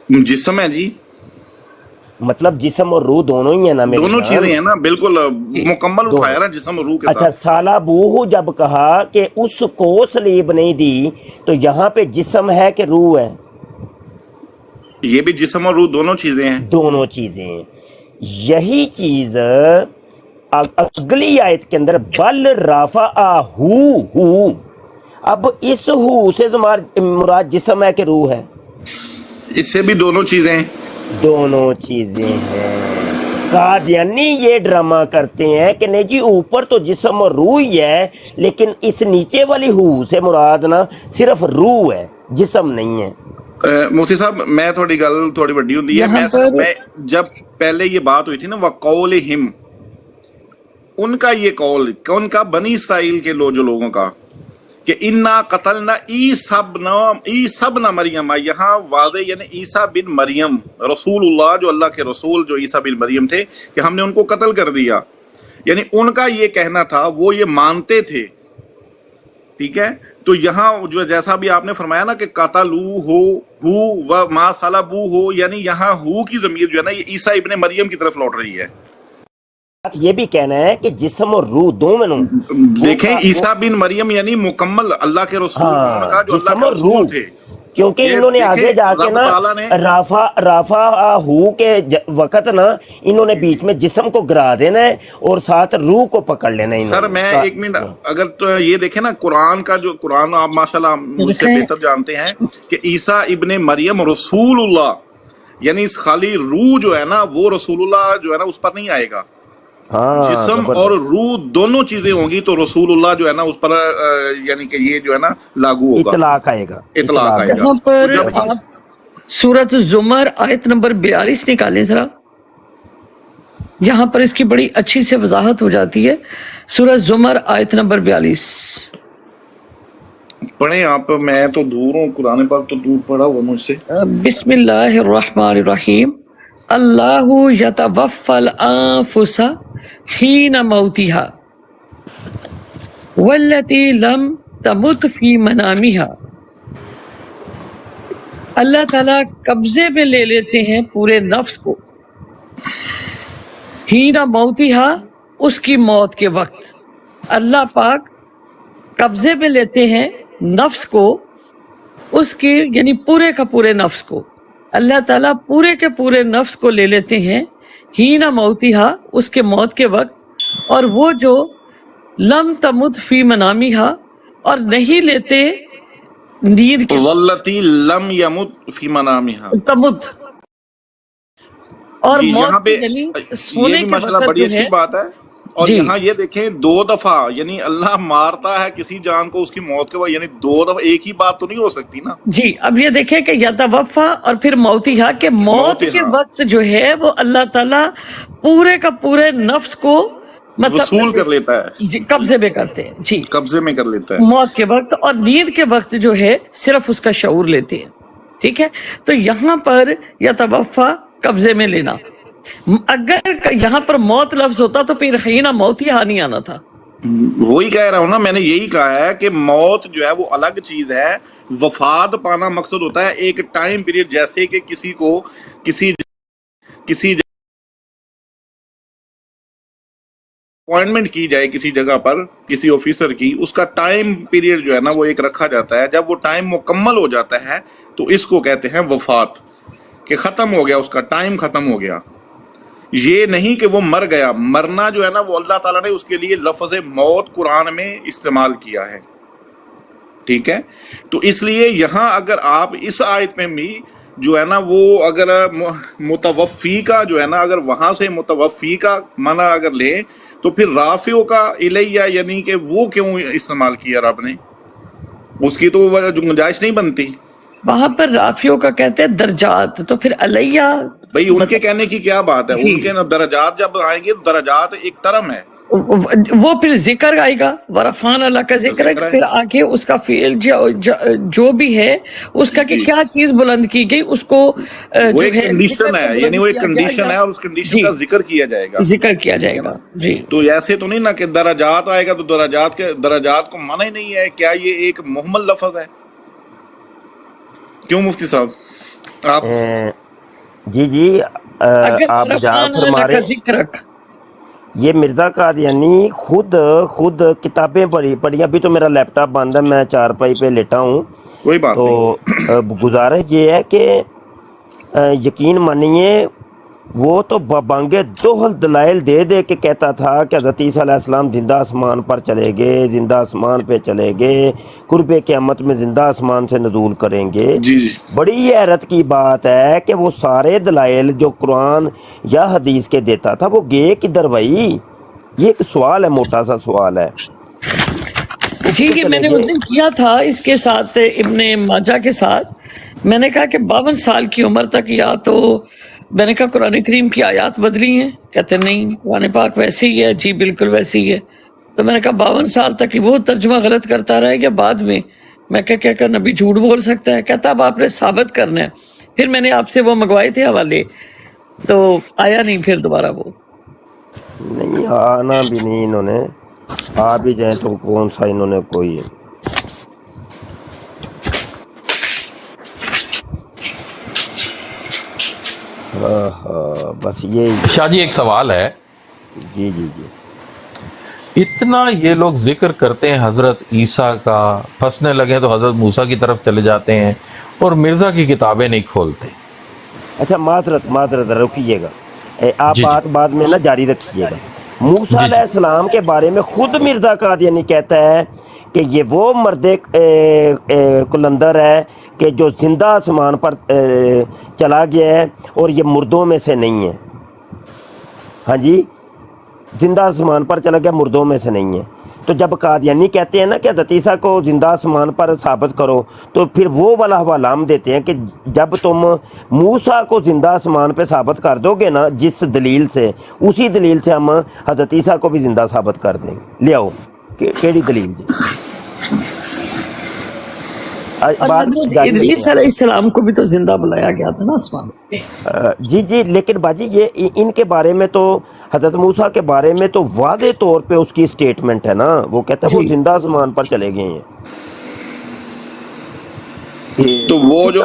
جسم ہے جی، مطلب جسم اور روح دونوں ہی ہیں نا میرے دونوں جان؟ چیزیں ہیں نا، بالکل مکمل اٹھایا نا جسم اور روح کے اچھا ساتھ. صلبوہ جب کہا کہ اس کو صلیب نہیں دی تو یہاں پہ جسم ہے کہ روح ہے؟ یہ بھی جسم اور روح دونوں چیزیں ہیں. دونوں چیزیں ہیں. یہی چیز اگلی آیت کے اندر بل رفعہ، اب اس ہو سے مراد جسم ہے کہ روح ہے؟ اس سے بھی دونوں چیزیں ہیں. دونوں چیزیں ہیں. قادیانی یہ ڈرامہ کرتے ہیں کہ نہیں جی اوپر تو جسم اور روح ہی ہے، لیکن اس نیچے والی ہو سے مراد نا صرف روح ہے، جسم نہیں ہے. مفتی صاحب میں تھوڑی گل تھوڑی بڑی ہوتی ہے. یہاں میں جب پہلے یہ بات ہوئی تھی نا وقولہم، ان کا یہ قول ان کا بنی اسرائیل کے جو لوگوں کا کہ انا قتلنا عیسی ابن مریم، یہاں واضح یعنی عیسی بن مریم رسول اللہ، جو اللہ کے رسول جو عیسی بن مریم تھے، کہ ہم نے ان کو قتل کر دیا. یعنی ان کا یہ کہنا تھا، وہ یہ مانتے تھے. ٹھیک ہے، تو یہاں جو جیسا بھی آپ نے فرمایا نا کہ قتلوہ و ما صلبوہ، یعنی یہاں ہو کی ضمیر جو ہے نا یہ عیسی ابن مریم کی طرف لوٹ رہی ہے. یہ بھی کہنا ہے کہ جسم اور روح دونوں دیکھیں عیسی بن مریم یعنی مکمل اللہ کے رسول، انہوں نے کہا جو اللہ جسم کے اور رسول روح، تھے. کیونکہ یہ انہوں نے دیکھیں آگے جا کے رب نا تعالیٰ نے رافع ہو کے وقت نا انہوں نے بیچ میں جسم کو گرا دینا ہے اور ساتھ روح کو پکڑ لینا ہے. سر میں ایک منٹ اگر تو یہ دیکھیں نا قرآن کا جو قرآن آپ ماشاءاللہ مجھ سے بہتر جانتے ہیں کہ عیسی ابن مریم رسول اللہ، یعنی اس خالی روح جو ہے نا وہ رسول اللہ جو ہے نا اس پر نہیں آئے گا. جسم اور روح دونوں چیزیں ہوں گی تو رسول اللہ جو ہے نا اس پر یعنی کہ یہ جو ہے نا لاگو ہوگا، اطلاق آئے گا. اطلاق آئے گا. یہاں پر جب آپ سورت زمر آیت نمبر 42 نکالیں ذرا. یہاں پر اس کی بڑی اچھی سے وضاحت ہو جاتی ہے. سورت زمر آیت نمبر 42 پڑھیں آپ. میں تو دور ہوں، قرآن پاک تو دور پڑا ہوا مجھ سے. بسم اللہ الرحمن الرحیم. اللہ یتوفی الانفس حین موتها والتی لم تمت فی منامها. اللہ تعالیٰ قبضے میں لے لیتے ہیں پورے نفس کو، ہینا موتیہا، اس کی موت کے وقت اللہ پاک قبضے میں لیتے ہیں نفس کو، اس کی یعنی پورے کا پورے نفس کو اللہ تعالیٰ پورے کے پورے نفس کو لے لیتے ہیں ہینا موتیہا، اس کے موت کے وقت، اور وہ جو لم تمت فی منامیہا، اور نہیں لیتے نیند کے واللتی لم یمت فی منامہا، تمت، اور جی یہاں موت پہ یعنی یہ سونے بھی کے مسئلہ وقت بڑی جو اچھی ہے، بات ہے، اور جی یہاں یہ دیکھیں 2 دفعہ یعنی اللہ مارتا ہے کسی جان کو اس کی موت کے بعد، یعنی 2 دفعہ ایک ہی بات تو نہیں ہو سکتی نا، جی اب یہ دیکھیں کہ یتوفا اور پھر موتیہا، کہ موت کے موتہا وقت جو ہے وہ اللہ تعالیٰ پورے کا پورے نفس کو وصول کر لیتا ہے، جی قبضے میں کرتے ہیں، جی قبضے میں کر لیتا ہے۔ موت کے وقت، اور نیند کے وقت جو ہے صرف اس کا شعور لیتے ہیں، ٹھیک ہے۔ تو یہاں پر یتوفا قبضے میں لینا، اگر یہاں پر موت لفظ ہوتا تو پھر ہینا موتیہا نہیں آنا تھا۔ وہی کہہ رہا ہوں نا، میں نے یہی کہا ہے کہ موت جو ہے وہ الگ چیز ہے، وفات پانا مقصد ہوتا ہے ایک ٹائم پیریڈ، جیسے کہ کسی کو کسی اپوائنٹمنٹ کی جائے کسی جگہ پر کسی آفیسر کی، اس کا ٹائم پیریڈ جو ہے نا وہ ایک رکھا جاتا ہے، جب وہ ٹائم مکمل ہو جاتا ہے تو اس کو کہتے ہیں وفات، کہ ختم ہو گیا، اس کا ٹائم ختم ہو گیا۔ یہ نہیں کہ وہ مر گیا، مرنا جو ہے نا وہ اللہ تعالیٰ نے اس کے لیے لفظ موت قرآن میں استعمال کیا ہے، ٹھیک ہے۔ تو اس لیے یہاں اگر آپ اس آیت میں بھی جو ہے نا وہ اگر متوفی کا جو ہے نا اگر وہاں سے متوفی کا معنی اگر لیں تو پھر رافع کا الیہ یعنی کہ وہ کیوں استعمال کیا رب نے، اس کی تو گنجائش نہیں بنتی۔ وہاں پر رافیوں کا کہتے ہیں درجات، تو پھر علیہ بھئی ان کے کہنے کی کیا بات ہے، جی ان کے درجات جب آئیں گے، درجات ایک ٹرم ہے، وہ پھر ذکر آئے گا، ورفان اللہ کا ذکر ہے، ذکر ہے، پھر آگے اس کا فعل جو بھی ہے اس کا کہ جی کیا چیز بلند کی گئی، اس کو وہ جو ایک ہے کنڈیشن ذکر سے ہے، بلند یعنی وہ ایک کیا کنڈیشن جائے ہے گا، اور اس کنڈیشن جی کا ذکر کیا جائے گا، ذکر کیا جائے ٹھیک ہے نا۔ گا، جی تو ایسے تو نہیں نا کہ درجات آئے گا تو درجات کو مانا ہی نہیں ہے، کیا یہ ایک محمل لفظ ہے؟ کیوں مفتی صاحب آپ جی جی اگر آپ جہاں ورفان فرما اللہ کا رہے، ذکرک، یہ مرزا قادیانی خود کتابیں پڑھی، ابھی تو میرا لیپ ٹاپ بند ہے، میں چارپائی پہ لیٹا ہوں، کوئی بات تو نہیں، گزارش یہ ہے کہ یقین مانیے وہ تو بانگے دوہل دلائل دے دے کے کہتا تھا کہ حضرت عیسیٰ علیہ السلام زندہ آسمان پر چلے گئے، زندہ آسمان پہ چلے گئے، قرب قیامت میں زندہ آسمان سے نزول کریں گے۔ جی جی بڑی حیرت کی بات ہے کہ وہ سارے دلائل جو قرآن یا حدیث کے دیتا تھا وہ گئے کدھر بھائی؟ یہ ایک سوال ہے، موٹا سا سوال ہے۔ جی یہ میں نے اس دن کیا تھا اس کے ساتھ ابن ماجہ کے ساتھ، میں نے کہا کہ 52 سال کی عمر تک، یا تو میں نے کہا قرآن کریم کی آیات بدلی ہیں، کہتے نہیں قرآن پاک ویسے ہی ہے، جی بالکل ویسے ہی ہے۔ تو میں نے کہا 52 سال تک وہ ترجمہ غلط کرتا رہے گا، بعد میں کہا نبی جھوٹ بول سکتا ہے؟ کہتا اب آپ نے ثابت کرنا ہے۔ پھر میں نے آپ سے وہ منگوائے تھے حوالے، تو آیا نہیں پھر دوبارہ وہ۔ نہیں آنا بھی نہیں، انہوں نے آ بھی جائیں تو کون سا انہوں نے کوئی بس یہ شاہ جی ایک سوال ہے، جی جی جی اتنا یہ لوگ ذکر کرتے ہیں حضرت عیسیٰ کا، پھنسنے لگے تو حضرت موسیٰ کی طرف چلے جاتے ہیں اور مرزا کی کتابیں نہیں کھولتے۔ اچھا معذرت رکیے گا، آپ جی بات بعد میں نا جاری رکھیے گا۔ موسیٰ جی علیہ السلام کے بارے میں خود مرزا قادیانی کہتا ہے کہ یہ وہ مرد قلندر ہے کہ جو زندہ آسمان پر چلا گیا ہے اور یہ مردوں میں سے نہیں ہے۔ ہاں جی، زندہ آسمان پر چلا گیا، مردوں میں سے نہیں ہے۔ تو جب قادیانی کہتے ہیں نا کہ حضرت عیسیٰ کو زندہ آسمان پر ثابت کرو، تو پھر وہ والا حوالہ ہم دیتے ہیں کہ جب تم موسیٰ کو زندہ آسمان پہ ثابت کر دو گے نا جس دلیل سے، اسی دلیل سے ہم حضرت عیسیٰ کو بھی زندہ ثابت کر دیں گے۔ لے آؤ کیڑی دلیل جی؟ اور حضرت ادریس علیہ السلام کو بھی تو زندہ بلایا گیا تھا نا آسمان پہ۔ جی جی، لیکن باجی یہ ان کے بارے میں تو حضرت موسیٰ کے بارے میں تو واضح طور پہ اس کی سٹیٹمنٹ ہے نا، وہ کہتا ہے وہ زندہ آسمان پر چلے گئے ہیں۔ تو وہ جو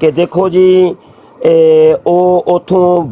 ਕਿ ਦੇਖੋ ਜੀ ਉਹ ਉਥੋਂ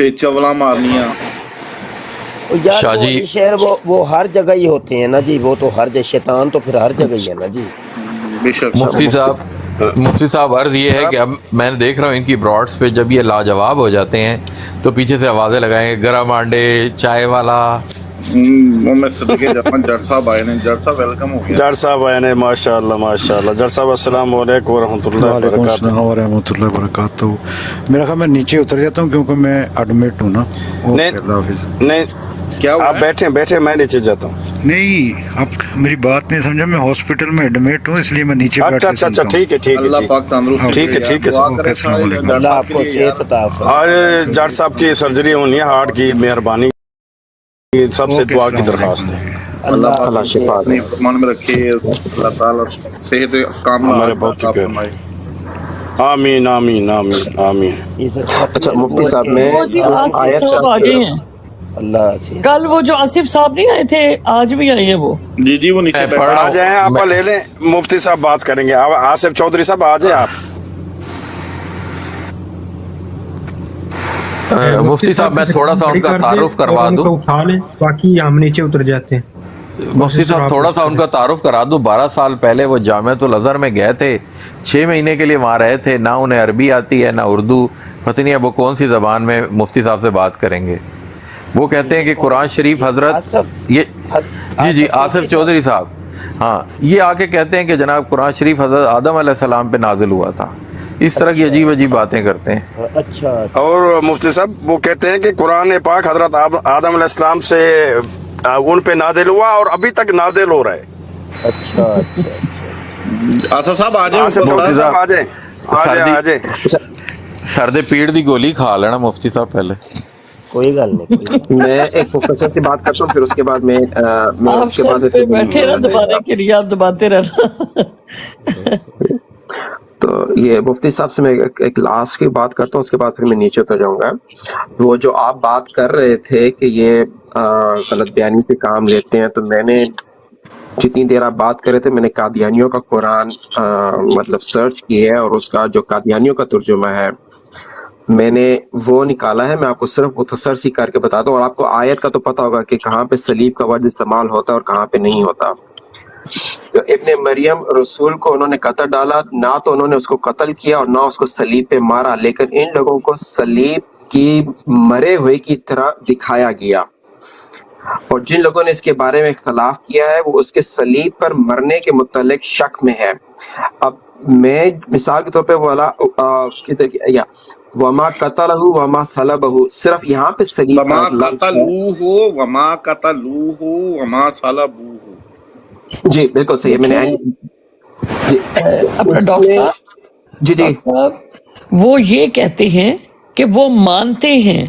تے چولا مارنیاں. یار شاہ وہ جی علی شہر وہ ہر جگہ ہی ہوتے ہیں نا جی، وہ تو ہر جگہ شیطان تو پھر ہر جگہ ہی ہے نا جی. بے شک. مفتی صاحب عرض یہ ہے کہ اب میں دیکھ رہا ہوں ان کی براڈس پہ جب یہ لاجواب ہو جاتے ہیں تو پیچھے سے آوازیں لگائیں گے گرم آنڈے چائے والا. وہ میں صدقے جاپاں جٹ صاحب آئے نے. جٹ صاحب ویلکم ہو گیا. جٹ صاحب آئے نے، ماشاء اللہ ماشاء اللہ. جٹ صاحب السلام علیکم ورحمۃ اللہ وعلیکم وبرکاتہ. السلام ورحمۃ اللہ وبرکاتہ. میرا خیال میں نیچے اتر جاتا ہوں کیونکہ میں ایڈمٹ ہوں نا. نہیں اللہ حافظ. نہیں کیا ہوا آپ ہے؟ بیٹھے میں نیچے جاتا ہوں. نہیں آپ میری بات نہیں سمجھا. میں ہاسپٹل میں ایڈمٹ ہوں اس لیے میں نیچے بیٹھ اچھا کے اچھا سنتا ہوں. ٹھیک ہے اللہ پاک تندرستی ٹھیک ہے دے ٹھیک یار. ہے. دعا اوکے، کریں السلام سارے علیکم. جٹ اللہ صاحب آپ کے کو لیے یار. صحت عطا فرمائے. اور جٹ صاحب کی سرجری ہونی ہے ہارٹ کی، مہربانی سب سے اوکے، دعا کی السلام درخواست ہے. علیکم. اللہ اللہ پاک شفا اپنی دے. فرمان میں رکھے. اللہ تعالیٰ صحت کاملہ ہمارے عاجلہ بہت عطا پیارے. فرمائے. آمین آمین آمین آمین. اس اچھا ختم مفتی صاحب نبوت میں وہ جی کے اس آصف آیت صاحب کا آ گئے ہیں. اللہ سے کل وہ جو آصف صاحب نہیں آئے تھے آج بھی آئے ہیں وہ. جی جی وہ نیچے میں بیٹھا. پڑھ رہا آ جائیں ہوں آپ لے لیں، مفتی صاحب بات کریں گے. آصف چودھری صاحب آ جائیں آپ. مفتی صاحب میں تھوڑا سا ان کا تعارف کروا دوں. اٹھا لیں باقی ہم نیچے اتر جاتے ہیں. مفتی صاحب تھوڑا سا ان کا تعارف کرا دوں. 12 سال پہلے وہ جامعۃ الازہر میں گئے تھے. 6 مہینے کے لیے وہاں رہے تھے. نہ انہیں عربی آتی ہے نہ اردو. پتہ نہیں اب وہ کون سی زبان میں مفتی صاحب سے بات کریں گے. وہ کہتے ہیں کہ قرآن شریف حضرت یہ جی آصف چودھری صاحب ہاں یہ آ کے کہتے ہیں کہ جناب قرآن شریف حضرت آدم علیہ السلام پہ نازل ہوا تھا. اس طرح کی عجیب عجیب باتیں کرتے ہیں. اچھا اور مفتی صاحب وہ کہتے ہیں کہ قرآن پاک حضرت آدم علیہ السلام سے ان پہ نازل ہوا اور ابھی تک نازل ہو رہا ہے. اچھا اچھا. آصف صاحب آ جائیں. آصف چودھری صاحب آ جائیں آ جائیں. سردے پیڑ دی گولی کھا لینا مفتی صاحب پہلے. کوئی گل نہیں. میں ایک مختصر سی بات کرتا ہوں پھر اس کے بعد میں آپ اس کے سر بعد پہ بیٹھے رہ دبانے کے لیے آپ دباتے رہنا. تو یہ مفتی صاحب سے میں ایک لاسٹ کی بات کرتا ہوں اس کے بعد پھر میں نیچے اتر جاؤں گا. وہ جو آپ بات کر رہے تھے کہ یہ غلط بیانی سے کام لیتے ہیں تو میں نے جتنی دیر آپ بات کر رہے تھے میں نے قادیانیوں کا قرآن مطلب سرچ کیا ہے اور اس کا جو قادیانیوں کا ترجمہ ہے میں نے وہ نکالا ہے. میں آپ کو صرف مختصر سی کر کے بتاتا ہوں اور آپ کو آیت کا تو پتہ ہوگا کہ کہاں پہ صلیب کا ورد استعمال ہوتا ہے اور کہاں پہ نہیں ہوتا. تو ابن مریم رسول کو انہوں نے قتل ڈالا. نہ تو انہوں نے اس کو قتل کیا اور نہ اس کو صلیب پہ مارا لیکن ان لوگوں کو صلیب کی مرے ہوئے کی طرح دکھایا گیا. اور جن لوگوں نے اس کے بارے میں اختلاف کیا ہے وہ اس کے صلیب پر مرنے کے متعلق شک میں ہے. اب میں مثال کے طور پہ وما قتلہ وما صلبہ صرف یہاں پہ صلیب وما کا لفظ ہے. قتلوہ وما صلبوہ. جی بالکل صحیح. میں نے جی اپنا ڈاکٹر صاحب جی ڈاکٹر صاحب وہ یہ کہتے ہیں کہ وہ مانتے ہیں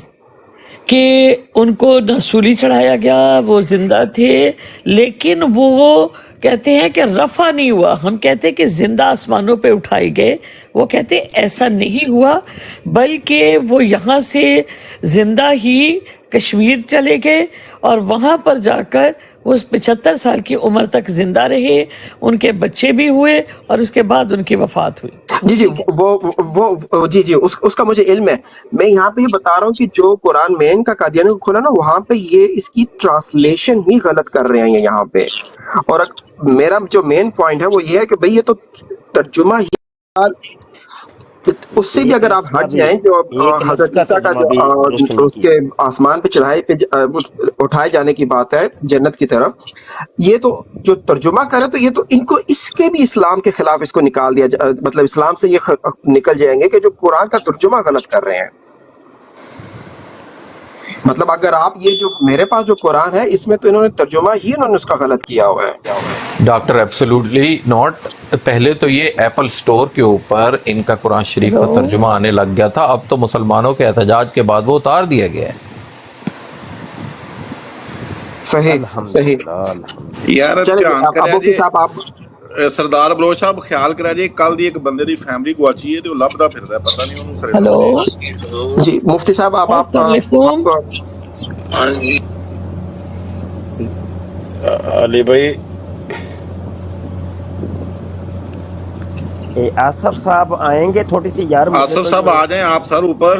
کہ ان کو نہ سولی چڑھایا گیا وہ زندہ تھے لیکن وہ کہتے ہیں کہ رفع نہیں ہوا. ہم کہتے ہیں کہ زندہ آسمانوں پہ اٹھائے گئے. وہ کہتے ہیں ایسا نہیں ہوا بلکہ وہ یہاں سے زندہ ہی کشمیر چلے گئے اور وہاں پر جا کر وہ 75 سال کی عمر تک زندہ رہے. ان کے بچے بھی ہوئے اور اس کے بعد ان کی وفات ہوئی. جی وہ جی اس کا مجھے علم ہے. میں یہاں پہ یہ بتا رہا ہوں کہ جو قرآن مین کا قادیانی کو کھولا نا وہاں پہ یہ اس کی ٹرانسلیشن ہی غلط کر رہے ہیں یہاں پہ. اور میرا جو مین پوائنٹ ہے وہ یہ ہے کہ بھئی یہ تو ترجمہ ہی اس سے بھی اگر آپ ہٹ جائیں جو حضرت عیسیٰ کا جو اس کے آسمان پہ اٹھائے جانے کی بات ہے جنت کی طرف یہ تو جو ترجمہ کرے تو یہ تو ان کو اس کے بھی اسلام کے خلاف اس کو نکال دیا مطلب اسلام سے یہ نکل جائیں گے کہ جو قرآن کا ترجمہ غلط کر رہے ہیں. مطلب اگر آپ یہ جو میرے پاس جو قرآن ہے اس میں تو انہوں نے ترجمہ ہی انہوں نے اس کا غلط کیا ہوا ہے. Doctor absolutely not. پہلے تو یہ ایپل سٹور کے اوپر ان کا قرآن شریف کا ترجمہ آنے لگ گیا تھا. اب تو مسلمانوں کے احتجاج کے بعد وہ اتار دیا گیا ہے. صحیح یار چلیں دھیان اب کریا مفتی جی. صاحب آپ سردار بلوچ صاحب خیال کرا جی کل دی ایک بندے دی فیملی گواچی ہے تے او لبدا پھردا ہے پتہ نہیں اونوں خریدا. ہلو جی مفتی صاحب آپ السلام علیکم. علی بھائی آصف صاحب آئیں گے تھوڑی سی یار. آصف صاحب آ جائیں آپ سر اوپر.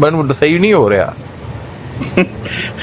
ਮੈਨੂੰ ਸਹੀ ਨਹੀਂ ਹੋ ਰਿਹਾ।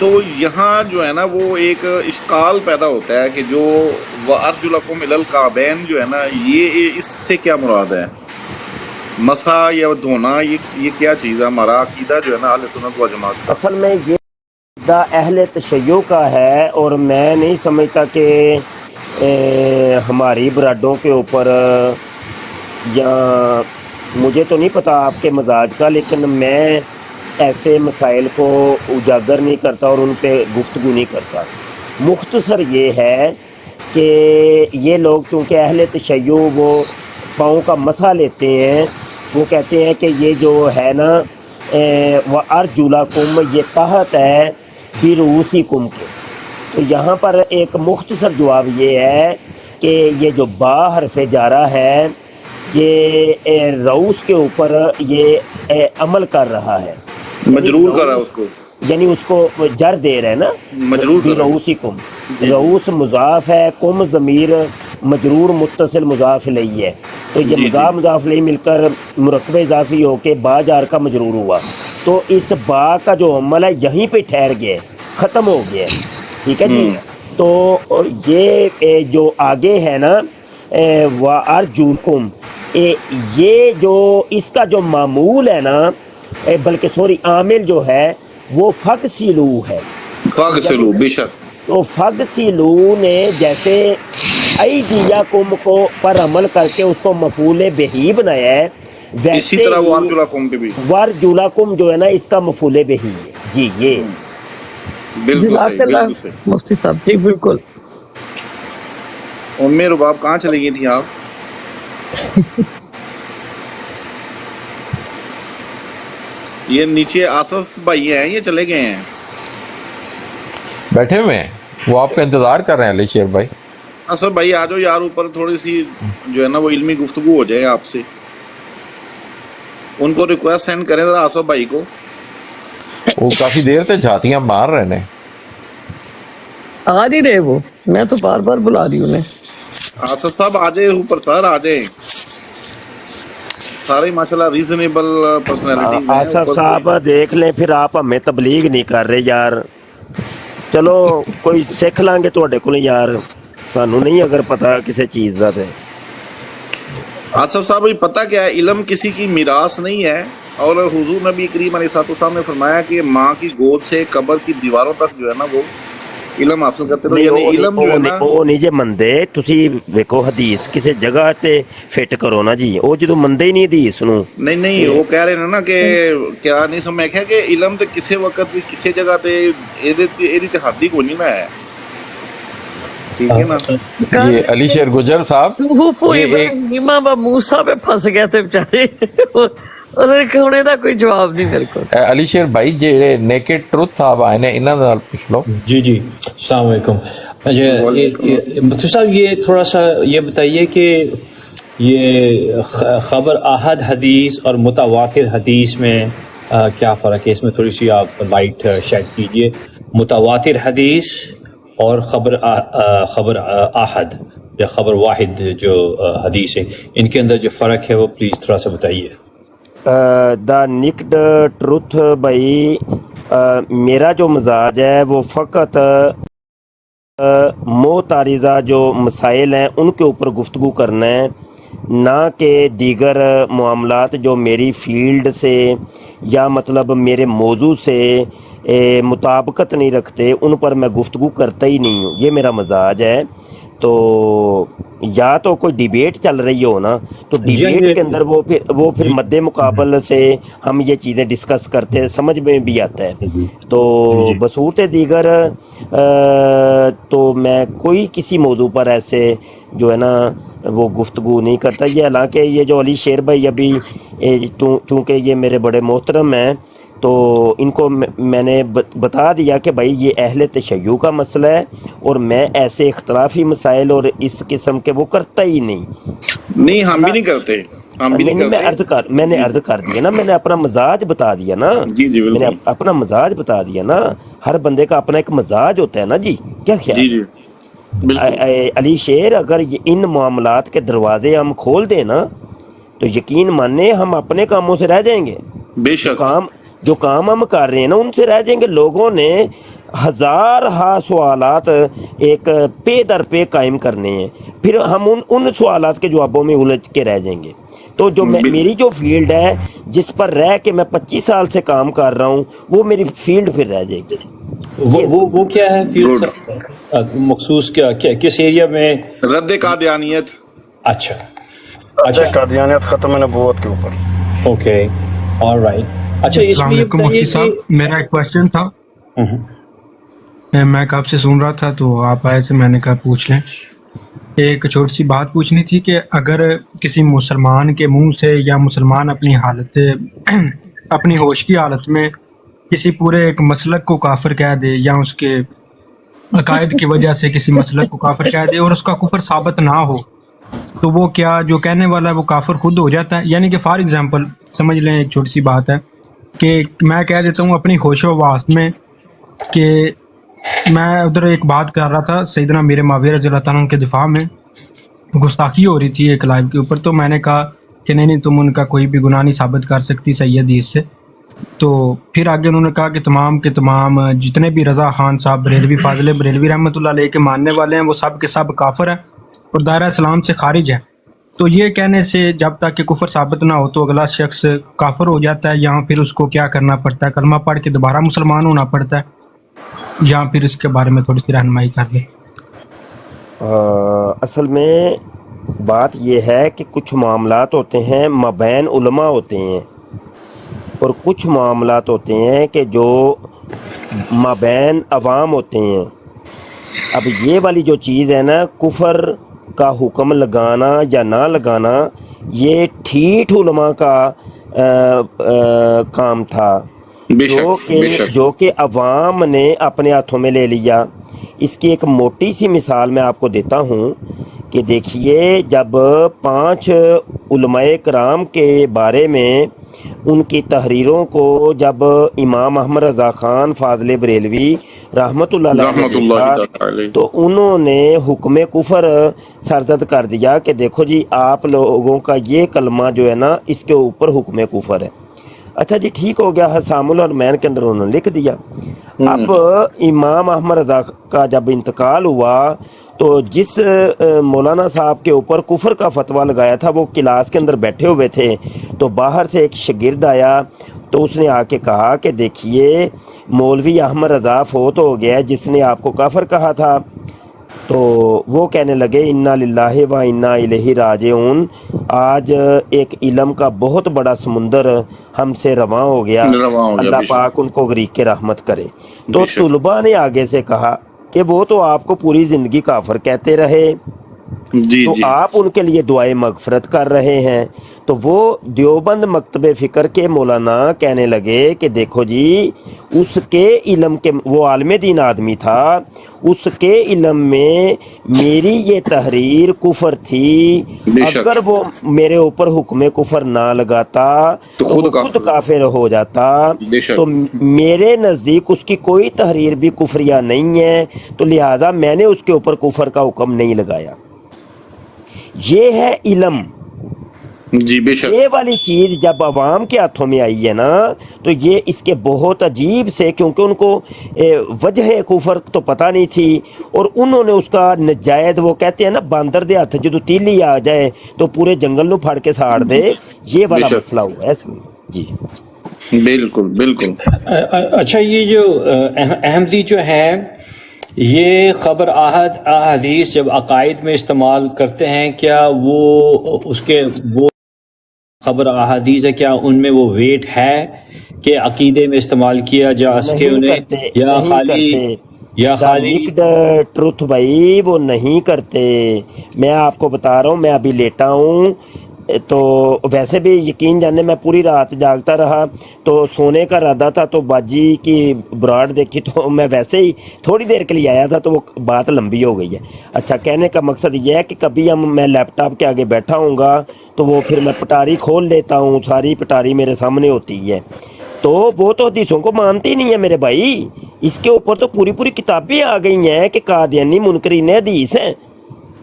تو یہاں جو ہے نا وہ ایک اشکال پیدا ہوتا ہے کہ جو وَأَرْجُلَكُمْ إِلَى الْكَعْبَيْن جو ہے نا یہ اس سے کیا مراد ہے؟ مسا یا دھونا یہ کیا چیز ہے؟ ہمارا عقیدہ جو ہے نا اہل سنت و جماعت کا اصل میں یہ عقیدہ اہل تشیع کا ہے، اور میں نہیں سمجھتا کہ ہماری برادوں کے اوپر، یا مجھے تو نہیں پتا آپ کے مزاج کا، لیکن میں ایسے مسائل کو اجاگر نہیں کرتا اور ان پہ گفتگو نہیں کرتا۔ مختصر یہ ہے کہ یہ لوگ چونکہ اہل تشیع وہ پاؤں کا مسح لیتے ہیں، وہ کہتے ہیں کہ یہ جو ہے نا وَأَرْجُلَكُمْ یہ تحت ہے بِرُؤُوسِكُمْ کے۔ تو یہاں پر ایک مختصر جواب یہ ہے کہ یہ جو با حرف جارہ ہے یہ رؤوس کے اوپر یہ عمل کر رہا ہے، مجرور کر رہا ہے اس کو، یعنی اس کو جر دے رہا ہے نا، مجرور کر رہا ہے۔ بِرُؤُوسِكُمْ، رؤوس مضاف ہے، کم ضمیر مجرور متصل مضاف الیہ ہے، تو یہ مضاف مضاف الیہ مل کر مرکب اضافی ہو کے با جار کا مجرور ہوا، تو اس با کا جو عمل ہے یہیں پہ ٹھہر گیا ہے، ختم ہو گیا ہے، ٹھیک ہے جی۔ تو یہ جو آگے ہے نا وَأَرْجُلَكُمْ، یہ جو اس کا جو معمول ہے نا، بلکہ سوری عامل جو ہے وہ فَغْسِلُو ہے، فَغْسِلُو، بے شک۔ تو فَغْسِلُو نے جیسے ایدیکم کو پر عمل کر کے اس کو مفعول بہی بنایا ہے، اسی ویسے طرح وَأَرْجُلَكُمْ پہ بھی وَرْجُلَکُم جو ہے نا اس کا مفعول بہی ہے جی۔ یہ بالکل جزاک صحیح، اللہ بالکل صحیح۔ مفتی صاحب جی بالکل۔ ام رباب کہاں چلی گئی تھی آپ؟ یہ نیچے آصف بھائی ہیں، یہ چلے گئے ہیں؟ بیٹھے ہوئے ہیں، وہ آپ کا انتظار کر رہے ہیں علی شیر بھائی۔ آصف بھائی آ جاؤ یار اوپر، تھوڑی سی جو ہے نا وہ علمی گفتگو ہو جائے آپ سے۔ ان کو ریکویسٹ سینڈ کریں ذرا آصف بھائی کو۔ وہ کافی دیر سے جھاتیاں مار رہے ہیں۔ آ نہیں رہے وہ، میں تو بار بار بلا رہی ہوں انہیں۔ آصف صاحب آ جائے اوپر، سر آ جائیں، سارے ماشاءاللہ ریزنیبل پرسنالٹیز ہیں۔ آصف صاحب دیکھ لیں، پھر آپ ہمیں تبلیغ نہیں کر رہے یار، چلو کوئی سیکھ لیں گے تواڈے کول یار، سانوں نہیں اگر پتہ کسی چیز دا تے۔ آصف صاحب پتہ کیا ہے، علم کسی کی میراث نہیں ہے، اور حضور نبی کریم علیہ السلام نے فرمایا کہ ماں کی گود سے قبر کی دیواروں تک جو ہے نا وہ علم حاصل کرتے رہو، یعنی علم جو ہے نا وہ نہیں جے مندے، تسی ویکھو حدیث کسی جگہ تے فٹ کرو نا جی، وہ جدوں مندے ہی نہیں حدیث نو۔ نہیں وہ کہہ رہے ہیں نا کہ کیا نہیں سمجھ ہے کہ علم تے کسی وقت بھی کسی جگہ تے ایدی تے حد ہی کوئی نہیں میں ہے، ٹھیک ہے نا۔ یہ علی شیر گجر صاحب صحف ابراہیم و موسیٰ پہ پھنس گئے تھے بچارے، انہیں کہنے دا کوئی جواب نہیں میرے کو۔ علی شیر بھائی جیڑے نیکڈ ٹروتھ صاحب آئے نے انہاں نال پوچھ لو۔ جی السلام علیکم۔ مفتی صاحب یہ تھوڑا سا یہ بتائیے کہ یہ خبر احد حدیث اور متواتر حدیث میں کیا فرق ہے؟ اس میں تھوڑی سی آپ لائٹ شیڈ کیجئے۔ متواتر حدیث اور خبر احد یا خبر واحد جو حدیث ہے، ان کے اندر جو فرق ہے وہ پلیز تھوڑا سا بتائیے۔ دا نکڈ ٹروتھ بھائی، میرا جو مزاج ہے وہ فقط معترضہ جو مسائل ہیں ان کے اوپر گفتگو کرنا ہے، نہ کہ دیگر معاملات جو میری فیلڈ سے یا مطلب میرے موضوع سے مطابقت نہیں رکھتے ان پر میں گفتگو کرتا ہی نہیں ہوں، یہ میرا مزاج ہے۔ تو یا تو کوئی ڈیبیٹ چل رہی ہو نا، تو ڈیبیٹ کے اندر وہ پھر مد مقابل سے ہم یہ چیزیں ڈسکس کرتے ہیں، سمجھ میں بھی آتا ہے۔ تو بصورت دیگر تو میں کوئی کسی موضوع پر ایسے جو ہے نا وہ گفتگو نہیں کرتا۔ یہ حالانکہ یہ جو علی شیر بھائی ابھی چونکہ یہ میرے بڑے محترم ہیں تو ان کو میں نے بتا دیا کہ بھائی یہ اہل تشیع کا مسئلہ ہے اور میں ایسے اختلافی مسائل اور اس قسم کے وہ کرتا ہی نہیں۔ نہیں ہم بھی نہیں کرتے، ہم بھی نہیں کرتے۔ میں نے عرض کر دیا نا، میں نے اپنا مزاج بتا دیا نا، جی میں نے اپنا مزاج بتا دیا نا، ہر بندے کا اپنا ایک مزاج ہوتا ہے نا جی، کیا خیال؟ جی علی شیر اگر ان معاملات کے دروازے ہم کھول دیں نا تو یقین ماننے ہم اپنے کاموں سے رہ جائیں گے، بے شک۔ جو کام ہم کر رہے ہیں نا ان سے رہ جائیں گے۔ لوگوں نے ہزار ہا سوالات ایک پے در پے قائم کرنے ہیں، پھر ہم ان سوالات کے جوابوں میں الجھ کے رہ جائیں گے. تو جو میری جو فیلڈ ہے جس پر رہ کے میں 25 سال سے کام کر رہا ہوں، وہ میری فیلڈ پھر رہ جائے گی. وہ کیا ہے فیلڈ مخصوص، کیا کس ایریا میں؟ رد قادیانیت. اچھا قادیانیت ختم نبوت کے اوپر. Okay all right. اچھا اس السلام میں یہ علیکم مفتی بتائیے صاحب، میرا ایک کوشچن تھا. کہ میں کب سے سن رہا تھا تو آپ آئے سے میں نے کہا پوچھ لیں. ایک چھوٹی سی بات پوچھنی تھی کہ اگر کسی مسلمان کے منہ سے یا مسلمان اپنی حالت اپنی ہوش کی حالت میں کسی پورے ایک مسلک کو کافر کہہ دے، یا اس کے عقائد کی وجہ سے کسی مسلک کو کافر کہہ دے اور اس کا کفر ثابت نہ ہو، تو وہ کیا جو کہنے والا ہے وہ کافر خود ہو جاتا ہے؟ یعنی کہ فار ایگزامپل سمجھ لیں، ایک چھوٹی سی بات ہے کہ میں کہہ دیتا ہوں اپنی ہوش و حواس میں کہ میں ادھر ایک بات کر رہا تھا سیدنا میر معاویہ رضی اللہ تعالیٰ عنہ کے دفاع میں، گستاخی ہو رہی تھی ایک لائیو کے اوپر، تو میں نے کہا کہ نہیں تم ان کا کوئی بھی گناہ نہیں ثابت کر سکتی صحیح حدیث سے. تو پھر آگے انہوں نے کہا کہ تمام کے تمام جتنے بھی رضا خان صاحب بریلوی، فاضل بریلوی رحمۃ اللہ علیہ کے ماننے والے ہیں، وہ سب کے سب کافر ہیں اور دائرہ اسلام سے خارج ہیں. تو یہ کہنے سے جب تک کہ کفر ثابت نہ ہو تو اگلا شخص کافر ہو جاتا ہے، یا پھر اس کو کیا کرنا پڑتا ہے؟ کلمہ پڑھ کے دوبارہ مسلمان ہونا پڑتا ہے، یا پھر اس کے بارے میں تھوڑی سی رہنمائی کر دیں. اصل میں بات یہ ہے کہ کچھ معاملات ہوتے ہیں مابین علماء ہوتے ہیں، اور کچھ معاملات ہوتے ہیں کہ جو مابین عوام ہوتے ہیں. اب یہ والی جو چیز ہے نا، کفر کا حکم لگانا یا نہ لگانا، یہ ٹھیٹ علماء کا کام تھا، جو کہ عوام نے اپنے ہاتھوں میں لے لیا. اس کی ایک موٹی سی مثال میں آپ کو دیتا ہوں کہ دیکھیے، جب 5 علماء کرام کے بارے میں ان کی تحریروں کو جب امام احمد رضا خان فاضل بریلوی رحمۃ اللہ علیہ تو انہوں نے حکم کفر سرزد کر دیا کہ دیکھو جی آپ لوگوں کا یہ کلمہ جو ہے نا اس کے اوپر حکم کفر ہے. اچھا جی ٹھیک ہو گیا، حسام الحرمین کے اندر انہوں نے لکھ دیا. اب امام احمد رضا کا جب انتقال ہوا تو جس مولانا صاحب کے اوپر کفر کا فتویٰ لگایا تھا وہ کلاس کے اندر بیٹھے ہوئے تھے، تو باہر سے ایک شاگرد آیا تو اس نے آ کے کہا کہ دیکھیے مولوی احمد رضا فوت ہو گیا جس نے آپ کو کافر کہا تھا. تو وہ کہنے لگے انا للہ و انا الیہ راجعون، آج ایک علم کا بہت بڑا سمندر ہم سے رواں ہو گیا، اللہ پاک ان کو غریق کے رحمت کرے. تو طلباء نے آگے سے کہا کہ وہ تو آپ کو پوری زندگی کافر کہتے رہے، تو آپ ان کے لیے دعائے مغفرت کر رہے ہیں. تو وہ دیوبند مکتب فکر کے مولانا کہنے لگے کہ دیکھو جی اس کے علم کے، وہ عالم دین آدمی تھا، اس کے علم میں میری یہ تحریر کفر تھی، اگر وہ میرے اوپر حکم کفر نہ لگاتا تو خود کافر ہو جاتا. تو میرے نزدیک اس کی کوئی تحریر بھی کفریہ نہیں ہے، تو لہٰذا میں نے اس کے اوپر کفر کا حکم نہیں لگایا. یہ ہے علم. جی بے شک. یہ والی چیز جب عوام کے ہاتھوں میں آئی ہے نا تو یہ اس کے بہت عجیب سے، کیونکہ ان کو وجہ کفر تو پتہ نہیں تھی، اور انہوں نے اس کا نجائز، وہ کہتے ہیں نا باندر دے ہاتھ جدو تیلی آ جائے تو پورے جنگل نو پھاڑ کے ساڑ دے، یہ والا مسئلہ ہوا ہے اس میں. جی بالکل بالکل. اچھا یہ جو احمدی جو ہیں یہ خبر احادیث جب عقائد میں استعمال کرتے ہیں، کیا وہ اس کے وہ خبر احادیث ہے، کیا ان میں وہ ویٹ ہے کہ عقیدے میں استعمال کیا جا سکے انہیں، یا خالی ٹروتھ؟ بھائی وہ نہیں کرتے. میں آپ کو بتا رہا ہوں، میں ابھی لیٹا ہوں تو ویسے بھی یقین جانے میں پوری رات جاگتا رہا، تو سونے کا ارادہ تھا تو باجی کی براڈ دیکھی تو میں ویسے ہی تھوڑی دیر کے لیے آیا تھا، تو وہ بات لمبی ہو گئی ہے. اچھا کہنے کا مقصد یہ ہے کہ کبھی میں لیپ ٹاپ کے آگے بیٹھا ہوں گا تو وہ پھر میں پٹاری کھول لیتا ہوں، ساری پٹاری میرے سامنے ہوتی ہے. تو وہ تو حدیثوں کو مانتی نہیں ہے میرے بھائی، اس کے اوپر تو پوری کتابیں آ گئی ہیں کہ قادیانی منکرین حدیث ہیں.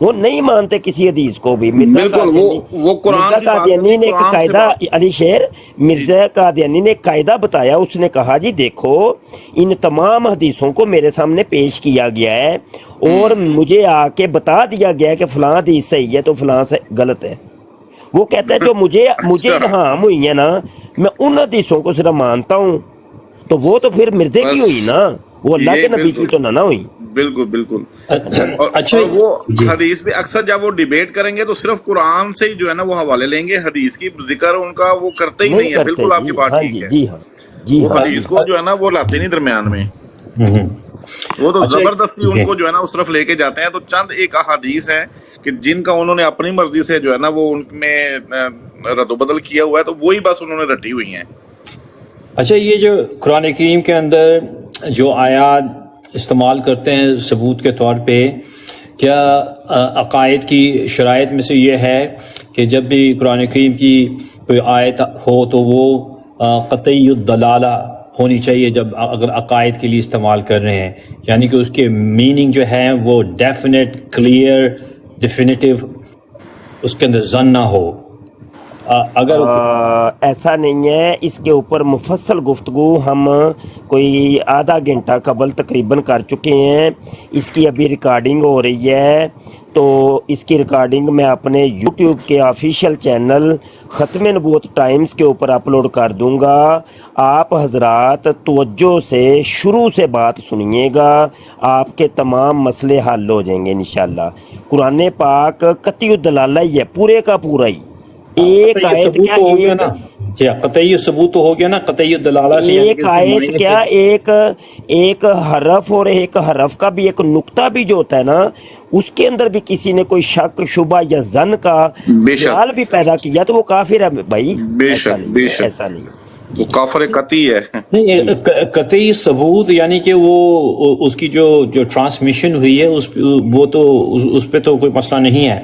وہ نہیں مانتے کسی حدیث کو بھی. مرزا بالکل وہ قرآن مرزا کی بات قادیانی نے ایک قرآن سے قاعدہ، بات- علی شیر مرزا قادیانی نے ایک قاعدہ بتایا. اس نے کہا جی دیکھو ان تمام حدیثوں کو میرے سامنے پیش کیا گیا ہے اور مجھے آ کے بتا دیا گیا ہے کہ فلاں حدیث صحیح ہے تو فلاں سے غلط ہے. وہ کہتا ہے جو مجھے الہام ہوئی ہے نا میں ان حدیثوں کو صرف مانتا ہوں. تو وہ تو پھر مرزے کی بس ہوئی نا، وہ اللہ یہ کے نبی کی بالکل تو نہ ہوئی. بالکل بالکل. اچھا اور وہ جی حدیث بھی اکثر جب وہ ڈیبیٹ کریں گے تو صرف قرآن سے ہی جو ہے نا وہ حوالے لیں گے، حدیث کی ذکر ان کا وہ کرتے ہی نہیں ہے. کرتے بالکل آپ کی جی. بات ہاں ٹھیک جی ہے. جی ہاں جی وہ ہاں. حدیث کو جو ہے نا وہ لاتے نہیں درمیان میں، ہوں. وہ تو اچھا زبردستی جی ان کو جو ہے نا اس طرف لے کے جاتے ہیں. تو چند ایک احادیث ہیں کہ جن کا انہوں نے اپنی مرضی سے جو ہے نا وہ ان میں رد و بدل کیا ہوا ہے، تو وہی بس انہوں نے رٹی ہوئی ہیں. اچھا یہ جو قرآن کریم کے اندر جو آیات استعمال کرتے ہیں ثبوت کے طور پہ، کیا عقائد کی شرائط میں سے یہ ہے کہ جب بھی قرآن کریم کی کوئی آیت ہو تو وہ قطعی الدلالہ ہونی چاہیے جب اگر عقائد کے لیے استعمال کر رہے ہیں، یعنی کہ اس کے میننگ جو ہے وہ ڈیفینیٹ، کلیئر، ڈیفینیٹیو، اس کے اندر ظن نہ ہو؟ اگر ایسا نہیں ہے. اس کے اوپر مفصل گفتگو ہم کوئی آدھا گھنٹہ قبل تقریباً کر چکے ہیں. اس کی ابھی ریکارڈنگ ہو رہی ہے، تو اس کی ریکارڈنگ میں اپنے یوٹیوب کے آفیشیل چینل ختم نبوت ٹائمز کے اوپر اپلوڈ کر دوں گا. آپ حضرات توجہ سے شروع سے بات سنیے گا، آپ کے تمام مسئلے حل ہو جائیں گے انشاءاللہ. قرآن پاک قطعی الدلالہ ہی ہے، پورے کا پورا ہی. ایک قطعی آیت ثبوت کیا تو ہو گیا ایک نا، جی قطعی ثبوت تو ہو گیا نا، قطعی الدلالہ سے یعنی ایک کہ اس کے آیت معنی کیا سے ایک حرف اور ایک حرف کا بھی ایک نقطہ بھی جو ہوتا ہے نا، اس کے اندر بھی کسی نے کوئی شک شبہ یا ظن کا بے شک خیال بھی پیدا کیا تو وہ کافر ہے بھائی. بے ایسا شک نہیں بے ہے، شک ایسا نہیں ہے. وہ کافر قطعی ہے. نہیں، قطعی ثبوت یعنی کہ وہ اس کی جو ٹرانسمیشن ہوئی ہے وہ تو اس پہ تو کوئی مسئلہ نہیں ہے.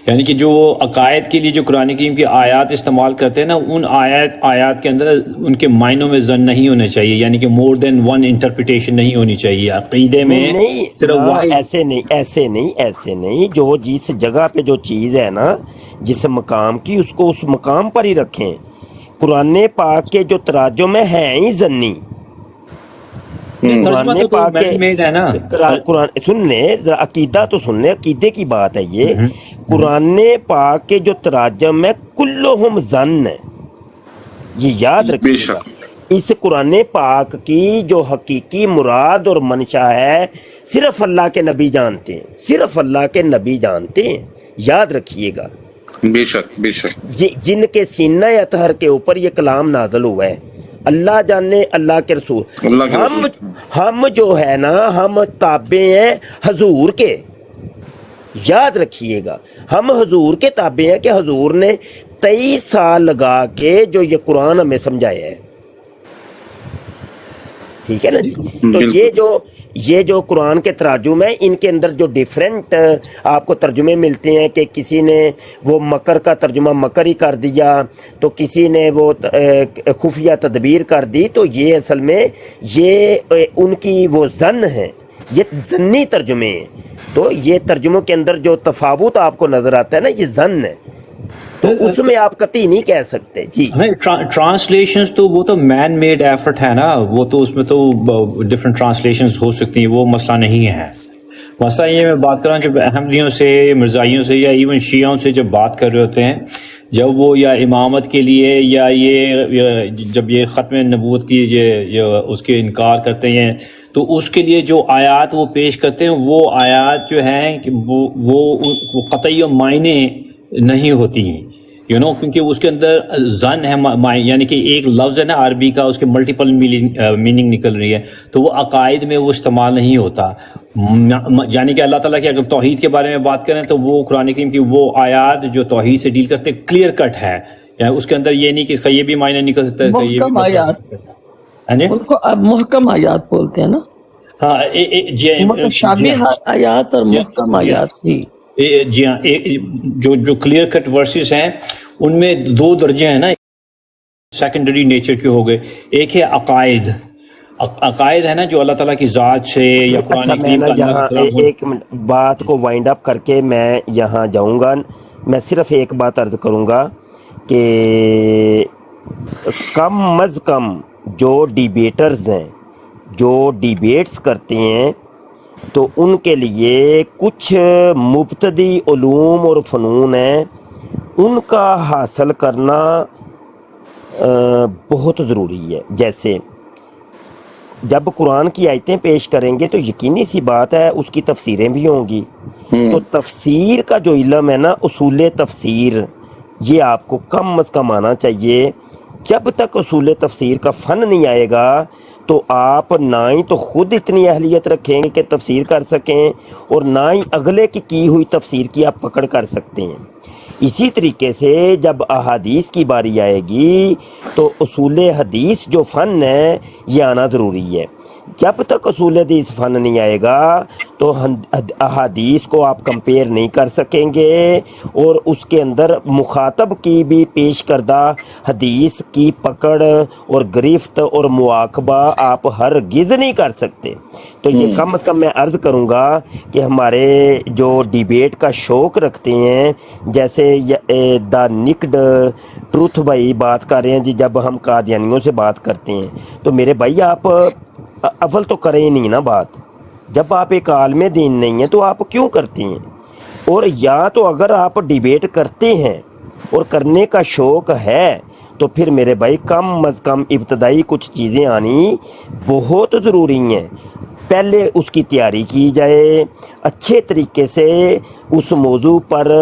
یعنی کہ جو عقائد کے لیے جو قرآن کریم کی آیات استعمال کرتے ہیں نا، ان آیات کے اندر ان کے معنوں میں ظن نہیں ہونا چاہیے، یعنی کہ مور دین ون انٹرپریٹیشن نہیں ہونی چاہیے. عقیدے میں نہیں صرف نہ، واحد ایسے نہیں. جو جس جگہ پہ جو چیز ہے نا، جس مقام کی، اس کو اس مقام پر ہی رکھیں. قرآن پاک کے جو تراجم ہیں ہی ضنی. ترجمہ قرآن تو پاک مین میڈ ہے نا. قرآن سن لیں ذرا، عقیدہ تو سن لیں، عقیدے کی بات ہے یہ. قرآن پاک کے جو تراجم ہے کلہم ظن ہے، یہ یاد بے رکھیے گا. شک اس قرآن پاک کی جو حقیقی مراد اور منشا ہے صرف اللہ کے نبی جانتے ہیں، صرف اللہ کے نبی جانتے ہیں، یاد رکھیے گا. بے شک بے شک. جن کے سینہ اطہر کے اوپر یہ کلام نازل ہوا ہے، اللہ جانے، اللہ کے رسول. اللہ کے رسول. ہم جو ہے نا، ہم تابع ہیں حضور کے، یاد رکھیے گا. ہم حضور کے تابع ہیں کہ حضور نے 23 سال لگا کے جو یہ قرآن ہمیں سمجھایا ہے. ٹھیک ہے نا جی. تو بالکل. یہ جو قرآن کے تراجم ہیں، ان کے اندر جو ڈیفرنٹ آپ کو ترجمے ملتے ہیں کہ کسی نے وہ مکر کا ترجمہ مکر ہی کر دیا، تو کسی نے وہ خفیہ تدبیر کر دی، تو یہ اصل میں یہ ان کی وہ ظن ہے، یہ ظنی ترجمے ہیں. تو یہ ترجموں کے اندر جو تفاوت آپ کو نظر آتا ہے نا، یہ ظن ہے، تو اس میں آپ قطعی نہیں کہہ سکتے. جی ٹرانسلیشنز تو وہ تو مین میڈ ایفرٹ ہے نا، وہ تو اس میں تو ڈفرینٹ ٹرانسلیشنز ہو سکتی ہیں، وہ مسئلہ نہیں ہے. مسئلہ یہ میں بات کر رہا ہوں جب احمدیوں سے، مرزائیوں سے، یا ایون شیعوں سے جب بات کر رہے ہوتے ہیں، جب وہ یا امامت کے لیے یا یہ جب یہ ختم نبوت کی یہ اس کے انکار کرتے ہیں، تو اس کے لیے جو آیات وہ پیش کرتے ہیں، وہ آیات جو ہیں کہ وہ قطعی معنی نہیں ہوتی ہیں، کیونکہ اس کے اندر ظن ہے، یعنی کہ ایک لفظ ہے نا عربی کا، اس کے ملٹیپل میننگ نکل رہی ہے، تو وہ عقائد میں وہ استعمال نہیں ہوتا. یعنی کہ اللہ تعالیٰ کی اگر توحید کے بارے میں بات کریں تو وہ قرآن کریم کی وہ آیات جو توحید سے ڈیل کرتے ہیں کلیئر کٹ ہے، یعنی اس کے اندر یہ نہیں کہ اس کا یہ بھی معنی نکل سکتا ہے، محکم آیات، ان کو اب محکم آیات بولتے ہیں نا. ہاں متشابہ آیات اور محکم آیات. جی ہاں، جو کلیئر کٹ ورسز ہیں ان میں 2 درجے ہیں نا، سیکنڈری نیچر کے ہو گئے. ایک ہے عقائد، عقائد ہے نا جو اللہ تعالیٰ کی ذات سے یا قرآن اچھا میں کریم نا کا یہاں اللہ کا کلام ایک منٹ بات کو وائنڈ اپ کر کے میں یہاں جاؤں گا. میں صرف ایک بات عرض کروں گا کہ کم از کم جو ڈیبیٹرز ہیں جو ڈیبیٹس کرتے ہیں تو ان کے لیے کچھ مبتدی علوم اور فنون ہیں ان کا حاصل کرنا بہت ضروری ہے. جیسے جب قرآن کی آیتیں پیش کریں گے تو یقینی سی بات ہے اس کی تفسیریں بھی ہوں گی. تو تفسیر کا جو علم ہے نا اصول تفسیر یہ آپ کو کم از کم آنا چاہیے. جب تک اصول تفسیر کا فن نہیں آئے گا تو آپ نہ ہی تو خود اتنی اہلیت رکھیں گے کہ تفسیر کر سکیں اور نہ ہی اگلے کی ہوئی تفسیر کی آپ پکڑ کر سکتے ہیں. اسی طریقے سے جب احادیث کی باری آئے گی تو اصول حدیث جو فن ہے یہ آنا ضروری ہے. جب تک اصول حدیث فن نہیں آئے گا تو احادیث کو آپ کمپیئر نہیں کر سکیں گے اور اس کے اندر مخاطب کی بھی پیش کردہ حدیث کی پکڑ اور گرفت اور مواقبہ آپ ہرگز نہیں کر سکتے. تو یہ کم از کم میں عرض کروں گا کہ ہمارے جو ڈیبیٹ کا شوق رکھتے ہیں جیسے دا نکڈ ٹروتھ بھائی بات کر رہے ہیں جی جب ہم قادیانیوں سے بات کرتے ہیں تو میرے بھائی آپ اول تو کریں نہیں نا بات. جب آپ ایک عالم دین نہیں ہیں تو آپ کیوں کرتے ہیں؟ اور یا تو اگر آپ ڈیبیٹ کرتے ہیں اور کرنے کا شوق ہے تو پھر میرے بھائی کم از کم ابتدائی کچھ چیزیں آنی بہت ضروری ہیں. پہلے اس کی تیاری کی جائے اچھے طریقے سے اس موضوع پر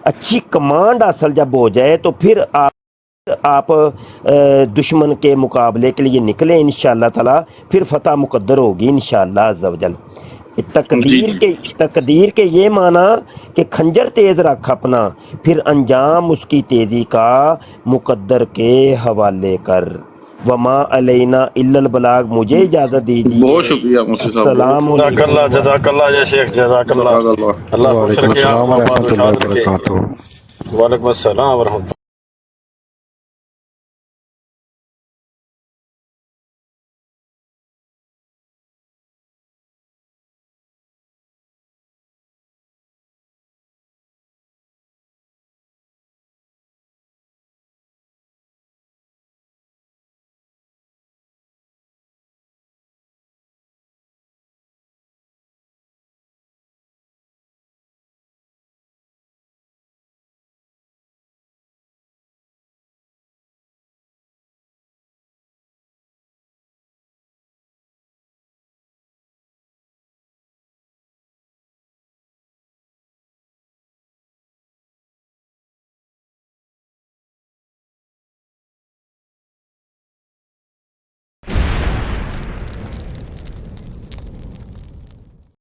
اچھی کمانڈ حاصل جب ہو جائے تو پھر آپ دشمن کے مقابلے کے لیے نکلیں انشاءاللہ تعالی پھر فتح مقدر ہوگی انشاءاللہ عز و جل. تقدیر کے یہ معنی کہ کھنجر تیز رکھ اپنا پھر انجام اس کی تیزی کا مقدر کے حوالے کر. وما علینا الا البلاغ. مجھے اجازت دیجیے. بہت شکریہ مفتی صاحب. السلام جزاک اللہ جزاک اللہ یا شیخ جزاک اللہ. اللہ خوش وعلیکم رکھے آپ السلام کو ورحمۃ آباد و اللہ شاد رکھے. وبرکاتہ. وعلیکم السلام ورحمۃ اللہ.